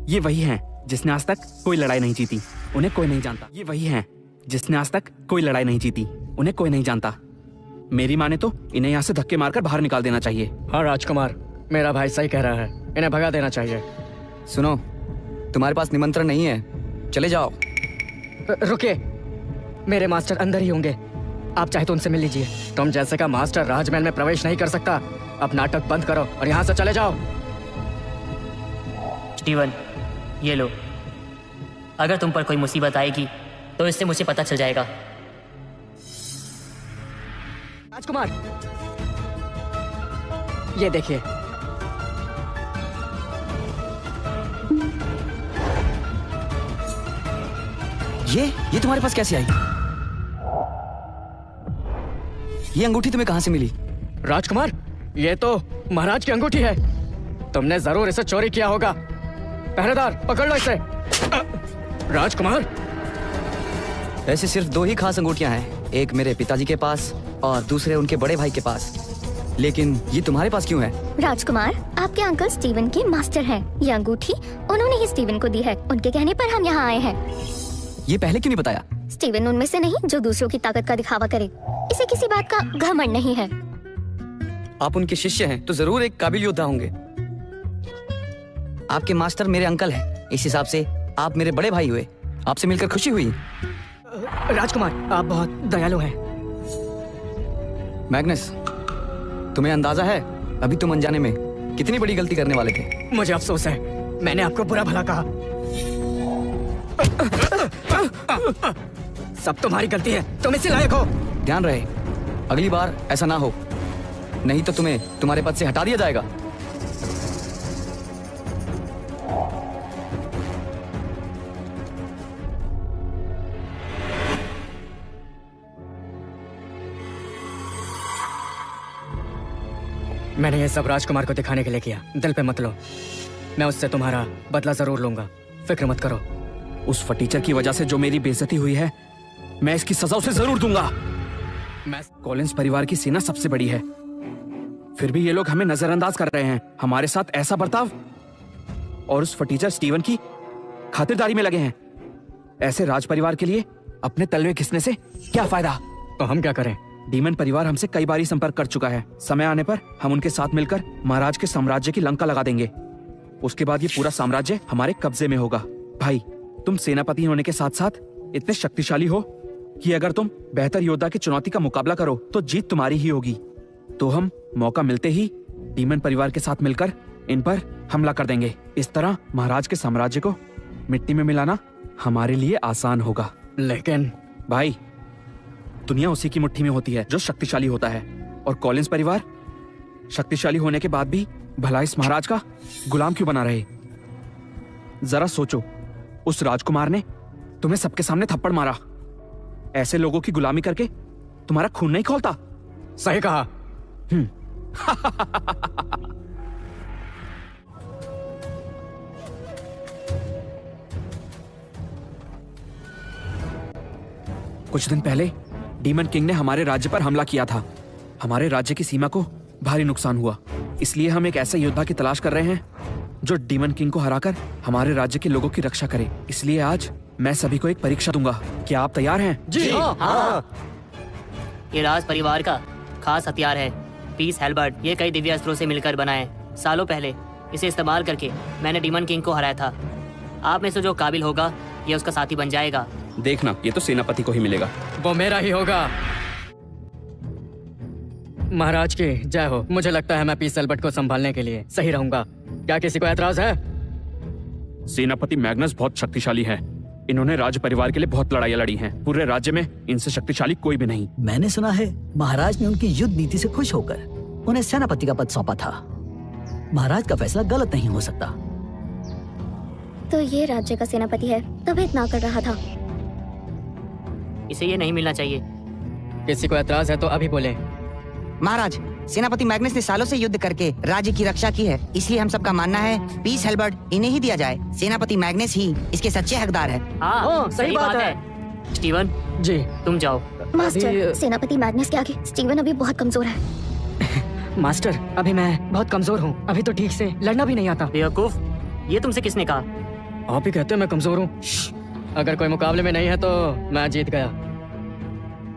ये वही हैं जिसने आज तक कोई लड़ाई नहीं जीती, उन्हें कोई नहीं जानता। ये वही हैं जिसने आज तक कोई लड़ाई नहीं जीती, उन्हें कोई नहीं जानता। मेरी माने तो इन्हें यहाँ से धक्के मारकर बाहर निकाल देना चाहिए। हाँ राजकुमार, मेरा भाई सही कह रहा है, इन्हें भगा देना चाहिए। सुनो, तुम्हारे पास निमंत्रण नहीं है, चले जाओ। रुकिए, मेरे मास्टर अंदर ही होंगे, आप चाहे तो उनसे मिल लीजिए। तुम जैसे का मास्टर राजमहल में प्रवेश नहीं कर सकता। अब नाटक बंद करो और यहाँ से चले जाओ। स्टीवन, ये लो। अगर तुम पर कोई मुसीबत आएगी तो इससे मुझे पता चल जाएगा। राजकुमार, ये देखिए। ये तुम्हारे पास कैसे आई? ये अंगूठी तुम्हें कहाँ से मिली? राजकुमार, ये तो महाराज की अंगूठी है। तुमने जरूर इसे चोरी किया होगा। पहरेदार, पकड़ लो इसे। राजकुमार, ऐसे सिर्फ 2 ही खास अंगूठियां हैं, एक मेरे पिताजी के पास और दूसरे उनके बड़े भाई के पास। लेकिन ये तुम्हारे पास क्यों है? राजकुमार, आपके अंकल स्टीवन के मास्टर हैं। ये अंगूठी उन्होंने ही स्टीवन को दी है। उनके कहने पर हम यहाँ आए हैं। ये पहले क्यों नहीं बताया? स्टीवन उनमें से नहीं जो दूसरों की ताकत का दिखावा करे। इसे किसी बात का घमंड नहीं है। आप उनके शिष्य हैं तो जरूर एक काबिल योद्धा होंगे। आपके मास्टर मेरे अंकल हैं, इस हिसाब से आप मेरे बड़े भाई हुए। आपसे मिलकर खुशी हुई। राजकुमार, आप बहुत दयालु हैं। मैग्नस, तुम्हें अंदाजा है अभी तुम अनजाने में कितनी बड़ी गलती करने वाले थे? मुझे अफसोस है, मैंने आपको बुरा भला कहा। सब तुम्हारी गलती है, तुम इसी लायक हो। ध्यान रहे, अगली बार ऐसा ना हो, नहीं तो तुम्हें तुम्हारे पद से हटा दिया जाएगा। मैंने ये सब राजकुमार को दिखाने के लिए किया, दिल पे मत लो। मैं उससे तुम्हारा बदला जरूर लूंगा, फिक्र मत करो। उस फटीचर की वजह से जो मेरी बेइज्जती हुई है, मैं इसकी सजा उसे जरूर दूंगा। मैं कॉलिंस परिवार की सेना सबसे बड़ी है, फिर भी ये लोग हमें नजरअंदाज कर रहे हैं। हमारे साथ ऐसा बर्ताव, और उस फटीचर स्टीवन की खातिरदारी में लगे हैं। ऐसे राज परिवार के लिए अपने तलवे घिसने से क्या फायदा? तो हम क्या करें? डीमन परिवार हमसे कई बार संपर्क कर चुका है। समय आने पर हम उनके साथ मिलकर महाराज के साम्राज्य की लंका लगा देंगे। उसके बाद ये पूरा साम्राज्य हमारे कब्जे में होगा। भाई, तुम सेनापति होने के साथ साथ इतने शक्तिशाली हो कि अगर तुम बेहतर योद्धा की चुनौती का मुकाबला करो तो जीत तुम्हारी ही होगी। तो हम मौका मिलते ही डीमन परिवार के साथ मिलकर इन पर हमला कर देंगे। इस तरह महाराज के साम्राज्य को मिट्टी में मिलाना हमारे लिए आसान होगा। लेकिन भाई, दुनिया उसी की मुट्ठी में होती है जो शक्तिशाली होता है, और कॉलिंस परिवार शक्तिशाली होने के बाद भी भला इस महाराज का गुलाम क्यों बना रहे? जरा सोचो, उस राजकुमार ने तुम्हें सबके सामने थप्पड़ मारा। ऐसे लोगों की गुलामी करके तुम्हारा खून नहीं खौलता? सही कहा। कुछ दिन पहले डीमन किंग ने हमारे राज्य पर हमला किया था। हमारे राज्य की सीमा को भारी नुकसान हुआ, इसलिए हम एक ऐसे योद्धा की तलाश कर रहे हैं जो डीमन किंग को हराकर हमारे राज्य के लोगों की रक्षा करे। इसलिए आज मैं सभी को एक परीक्षा दूंगा। क्या आप तैयार हैं? जी हाँ। ये राज परिवार का खास हथियार है, पीस हेल्बर्ट। ये कई दिव्य अस्त्रों से मिलकर बना है। सालों पहले इसे इस्तेमाल करके मैंने डीमन किंग को हराया था। आप में से जो काबिल होगा ये उसका साथी बन जाएगा। देखना, ये तो सेनापति को ही मिलेगा। वो मेरा ही होगा। महाराज की जय हो। मुझे लगता है मैं पीस हेल्बर्ट को संभालने के लिए सही रहूंगा। क्या किसी को ऐतराज है? सेनापति मैग्नस बहुत शक्तिशाली है। इन्होंने राज्य परिवार के लिए बहुत लड़ाइयाँ लड़ी हैं। पूरे राज्य में इनसे शक्तिशाली कोई भी नहीं। मैंने सुना है महाराज ने उनकी युद्ध नीति से खुश होकर उन्हें सेनापति का पद सौंपा था। महाराज का फैसला गलत नहीं हो सकता। तो ये राज्य का सेनापति है, तभी इतना कर रहा था। इसे ये नहीं मिलना चाहिए। किसी को एतराज है तो अभी बोले। महाराज, सेनापति मैग्नस ने सालों से युद्ध करके राज्य की रक्षा की है, इसलिए हम सबका मानना है पीस हेल्बर्ट इन्हें ही दिया जाए। सेनापति मैग्नस ही इसके सच्चे हकदार है। हाँ, सही बात है। स्टीवन, जी तुम जाओ। मास्टर, सेनापति मैग्नस के आगे स्टीवन अभी बहुत कमजोर है। मास्टर, अभी मैं बहुत कमजोर हूँ, अभी तो ठीक से लड़ना भी नहीं आता। बेवकूफ, ये तुमसे किसने कहा? आप ही कहते हैं मैं कमजोर हूँ। अगर कोई मुकाबले में नहीं है तो मैं जीत गया।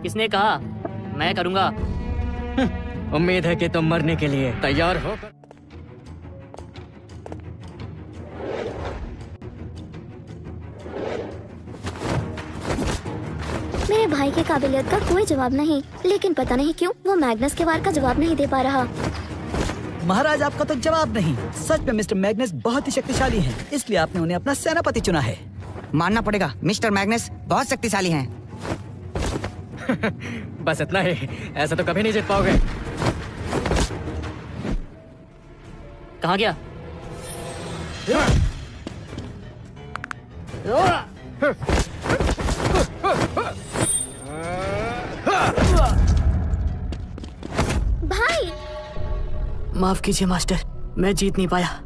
किसने कहा? मैं करूँगा। उम्मीद है कि तुम मरने के लिए तैयार हो। मेरे भाई की काबिलियत का कोई जवाब नहीं, लेकिन पता नहीं क्यों वो मैग्नस के वार का जवाब नहीं दे पा रहा। महाराज, आपका तो जवाब नहीं। सच में मिस्टर मैग्नस बहुत ही शक्तिशाली हैं, इसलिए आपने उन्हें अपना सेनापति चुना है। मानना पड़ेगा, मिस्टर मैग्नस बहुत शक्तिशाली हैं। बस इतना ही, ऐसा तो कभी नहीं जीत पाओगे। कहाँ गया? भाई, माफ कीजिए मास्टर, मैं जीत नहीं पाया।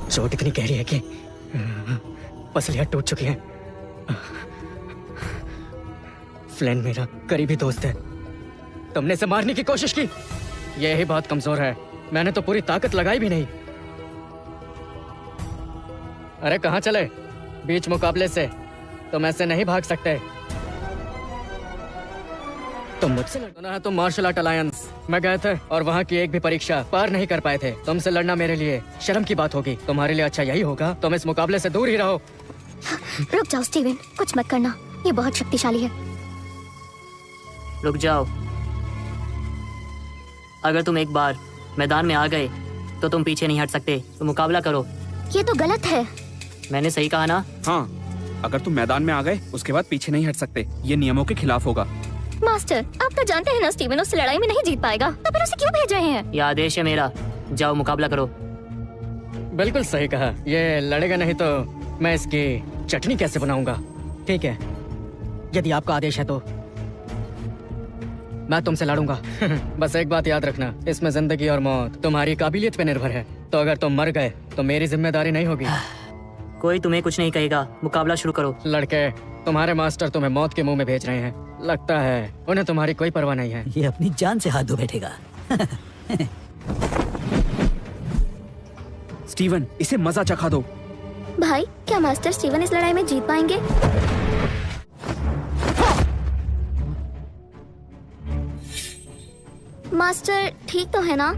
चोट इतनी गहरी है कि पसलियां टूट चुकी हैं। फ्लेन मेरा करीबी दोस्त है, तुमने इसे मारने की कोशिश की। यह ही बहुत कमजोर है, मैंने तो पूरी ताकत लगाई भी नहीं। अरे कहाँ चले? बीच मुकाबले से तुम ऐसे नहीं भाग सकते। तुम मुझसे लड़ना है तो मार्शल आर्ट अलायंस में गए थे और वहाँ की एक भी परीक्षा पार नहीं कर पाए थे। तुमसे लड़ना मेरे लिए शर्म की बात होगी। तुम्हारे लिए अच्छा यही होगा तुम इस मुकाबले से दूर ही रहो। रुक जाओ स्टीवन, कुछ मत करना, ये बहुत शक्तिशाली है। रुक जाओ। अगर तुम एक बार मैदान में आ गए तो तुम पीछे नहीं हट सकते। तुम मुकाबला करो। ये तो गलत है। मैंने सही कहा ना? हाँ, अगर तुम मैदान में आ गए उसके बाद पीछे नहीं हट सकते। ये नियमों के खिलाफ होगा। मास्टर, आप तो जानते हैं ना स्टीवन उससे लड़ाई में नहीं जीत पाएगा, तो फिर उसे क्यों भेज रहे हैं? ये आदेश है मेरा, जाओ मुकाबला करो। बिल्कुल सही कहा। ये लड़ेगा नहीं तो मैं इसकी चटनी कैसे बनाऊंगा? ठीक है, यदि आपका आदेश है तो मैं तुमसे लड़ूंगा। बस एक बात याद रखना, इसमें जिंदगी और मौत तुम्हारी काबिलियत पे निर्भर है। तो अगर तुम मर गए तो मेरी जिम्मेदारी नहीं होगी। कोई तुम्हें कुछ नहीं कहेगा, मुकाबला शुरू करो। लड़के, तुम्हारे मास्टर तुम्हें मौत के मुंह में भेज रहे हैं। लगता है उन्हें तुम्हारी कोई परवाह नहीं है। ये अपनी जान से हाथ धो बैठेगा। स्टीवन, इसे मजा चखा दो। भाई, क्या मास्टर स्टीवन इस लड़ाई में जीत पाएंगे? मास्टर ठीक तो है ना?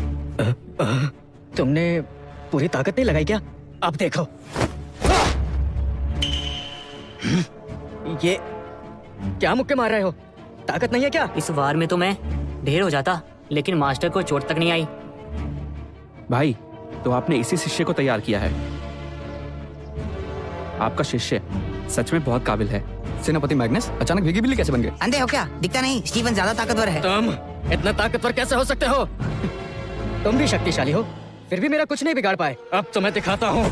तुमने पूरी ताकत नहीं लगाई क्या? अब देखो। ये क्या मुक्के मार रहे हो? ताकत नहीं है क्या? इस वार में तो मैं ढेर हो जाता, लेकिन मास्टर को चोट तक नहीं आई। भाई, तो आपने इसी शिष्य को तैयार किया है। आपका शिष्य सच में बहुत काबिल है। सेनापति मैग्नस अचानक भीगी बिल्ली कैसे बन गए? अंधे हो क्या? दिखता नहीं स्टीवन ज्यादा ताकतवर है। तुम इतना ताकतवर कैसे हो सकते हो? तुम भी शक्तिशाली हो, फिर भी मेरा कुछ नहीं बिगाड़ पाए। अब तुम्हें दिखाता हूँ।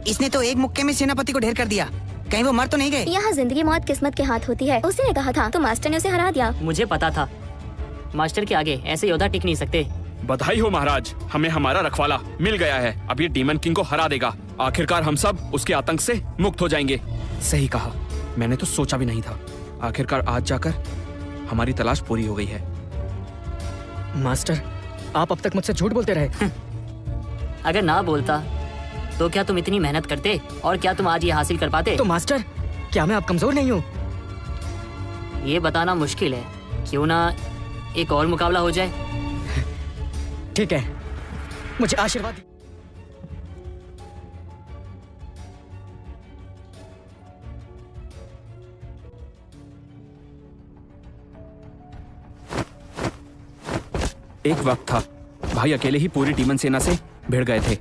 इसने तो एक मुक्के में सेनापति को ढेर कर दिया। कहीं वो मर तो नहीं गए? यहाँ जिंदगी मौत किस्मत के हाथ होती है, उसी ने कहा था, तो मास्टर ने उसे हरा दिया। मुझे पता था, मास्टर के आगे ऐसे योद्धा टिक नहीं सकते। बधाई हो महाराज, हमें हमारा रखवाला मिल गया है। अब ये डीमन किंग को हरा देगा। आखिरकार हम सब उसके आतंक से मुक्त हो जाएंगे। सही कहा, मैंने तो सोचा भी नहीं था। आखिरकार आज जाकर हमारी तलाश पूरी हो गई है। मास्टर, आप अब तक मुझसे झूठ बोलते रहे। अगर ना बोलता तो क्या तुम इतनी मेहनत करते, और क्या तुम आज ये हासिल कर पाते? तो मास्टर, क्या मैं अब कमजोर नहीं हूँ? ये बताना मुश्किल है। क्यों ना एक और मुकाबला हो जाए? ठीक है, मुझे आशीर्वाद दीजिए। एक वक्त था भाई अकेले ही पूरी डीमन सेना से भिड़ गए थे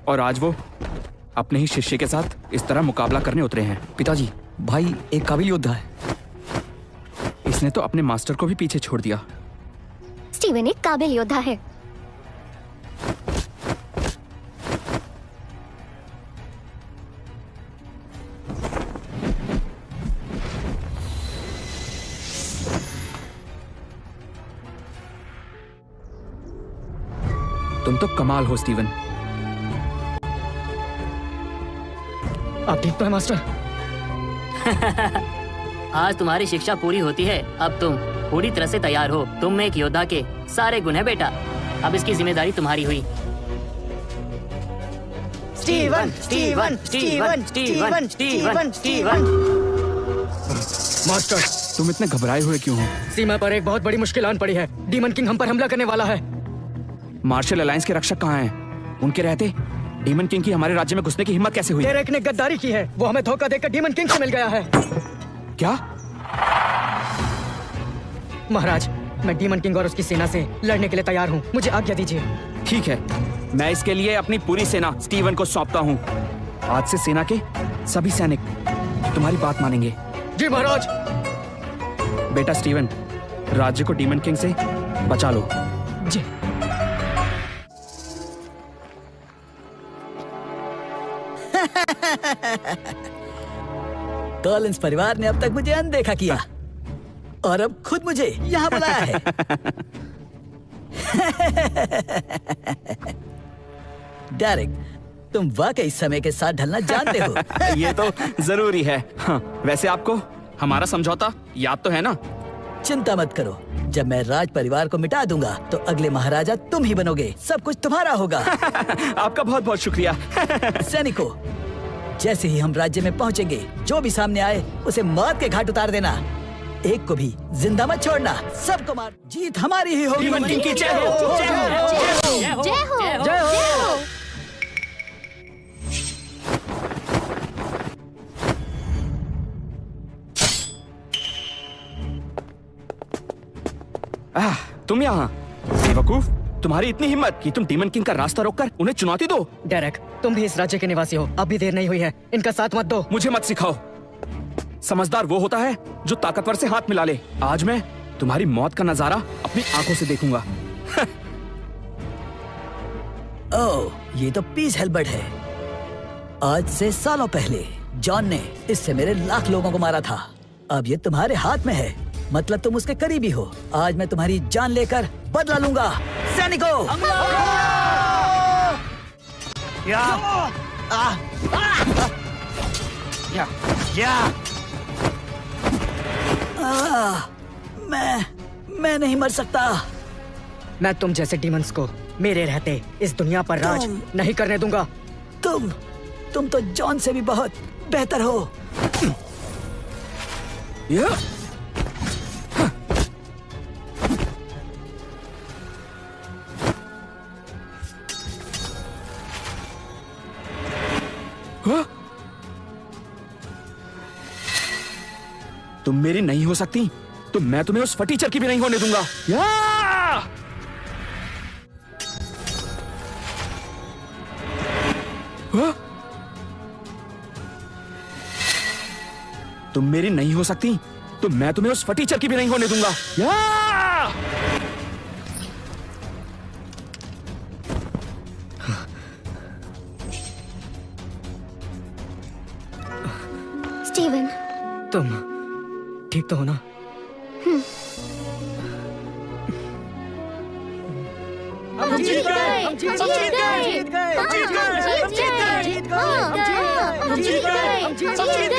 और आज वो अपने ही शिष्य के साथ इस तरह मुकाबला करने उतरे हैं। पिताजी, भाई एक काबिल योद्धा है। इसने तो अपने मास्टर को भी पीछे छोड़ दिया। स्टीवन एक काबिल योद्धा है। तुम तो कमाल हो स्टीवन। आप ठीक तो है मास्टर? आज तुम्हारी शिक्षा पूरी होती है। अब तुम पूरी तरह से तैयार हो। तुम में एक योद्धा के सारे गुण है बेटा। अब इसकी जिम्मेदारी तुम्हारी हुई। Steven, Steven, Steven, Steven, Steven, Steven. Master, तुम इतने घबराए हुए क्यों हो? सीमा पर एक बहुत बड़ी मुश्किल आन पड़ी है। डीमन किंग हम पर हमला करने वाला है। मार्शल अलायंस के रक्षक कहाँ हैं? उनके रहते डीमन किंग की हमारे राज्य में घुसने की हिम्मत कैसे हुई? डेरेक ने गद्दारी की है। वो हमें धोखा देकर डीमन किंग से मिल गया है। क्या? महाराज, मैं डीमन किंग और उसकी सेना से लड़ने के लिए तैयार हूँ। मुझे आज्ञा दीजिए। ठीक है, मैं इसके लिए अपनी पूरी सेना स्टीवन को सौंपता हूँ। आज से सेना के सभी सैनिक तुम्हारी बात मानेंगे। जी महाराज। बेटा स्टीवन, राज्य को डीमन किंग से बचा लो। जी। कॉलिंस परिवार ने अब तक मुझे अनदेखा किया और अब खुद मुझे यहाँ बुलाया है। डेरेक, तुम वाकई समय के साथ ढलना जानते हो। ये तो जरूरी है। हाँ, वैसे आपको हमारा समझौता याद तो है ना? चिंता मत करो, जब मैं राज परिवार को मिटा दूंगा तो अगले महाराजा तुम ही बनोगे। सब कुछ तुम्हारा होगा। आपका बहुत बहुत शुक्रिया। सैनिकों, जैसे ही हम राज्य में पहुंचेंगे, जो भी सामने आए उसे मौत के घाट उतार देना। एक को भी जिंदा मत छोड़ना। सबको मार। जीत हमारी ही होगी। डीमन किंग की जय हो। जय हो। जय हो, जय हो। तुम यहाँ? बेवकूफ, तुम्हारी इतनी हिम्मत कि तुम डीमन किंग का रास्ता रोककर उन्हें चुनौती दो। डेरेक, तुम भी इस राज्य के निवासी हो। अब भी देर नहीं हुई है। इनका साथ मत दो। मुझे मत सिखाओ। समझदार वो होता है जो ताकतवर से हाथ मिला ले। आज मैं तुम्हारी मौत का नजारा अपनी आंखों से देखूंगा। ओह, ये तो पीस हेल्बर्ट है। आज से सालों पहले जॉन ने इससे मेरे लाख लोगों को मारा था। अब ये तुम्हारे हाथ में है, मतलब तुम उसके करीबी हो। आज मैं तुम्हारी जान लेकर बदला लूंगा। सैनिकों, मैं नहीं मर सकता। मैं तुम जैसे डीमंस को मेरे रहते इस दुनिया पर राज नहीं करने दूंगा। तुम तो जॉन से भी बहुत बेहतर हो। तुम मेरी नहीं हो सकती तो मैं तुम्हें उस फटीचर की भी नहीं होने दूंगा। तुम मेरी नहीं हो सकती तो मैं तुम्हें उस फटीचर की भी नहीं होने दूंगा। स्टीवन, तुम ठीक तो हो ना? हम जीत गए, हम जीत गए, हम जीत गए, हम जीत गए, हम जीत गए, हम जीत गए, हम जीत गए, हम जीत गए।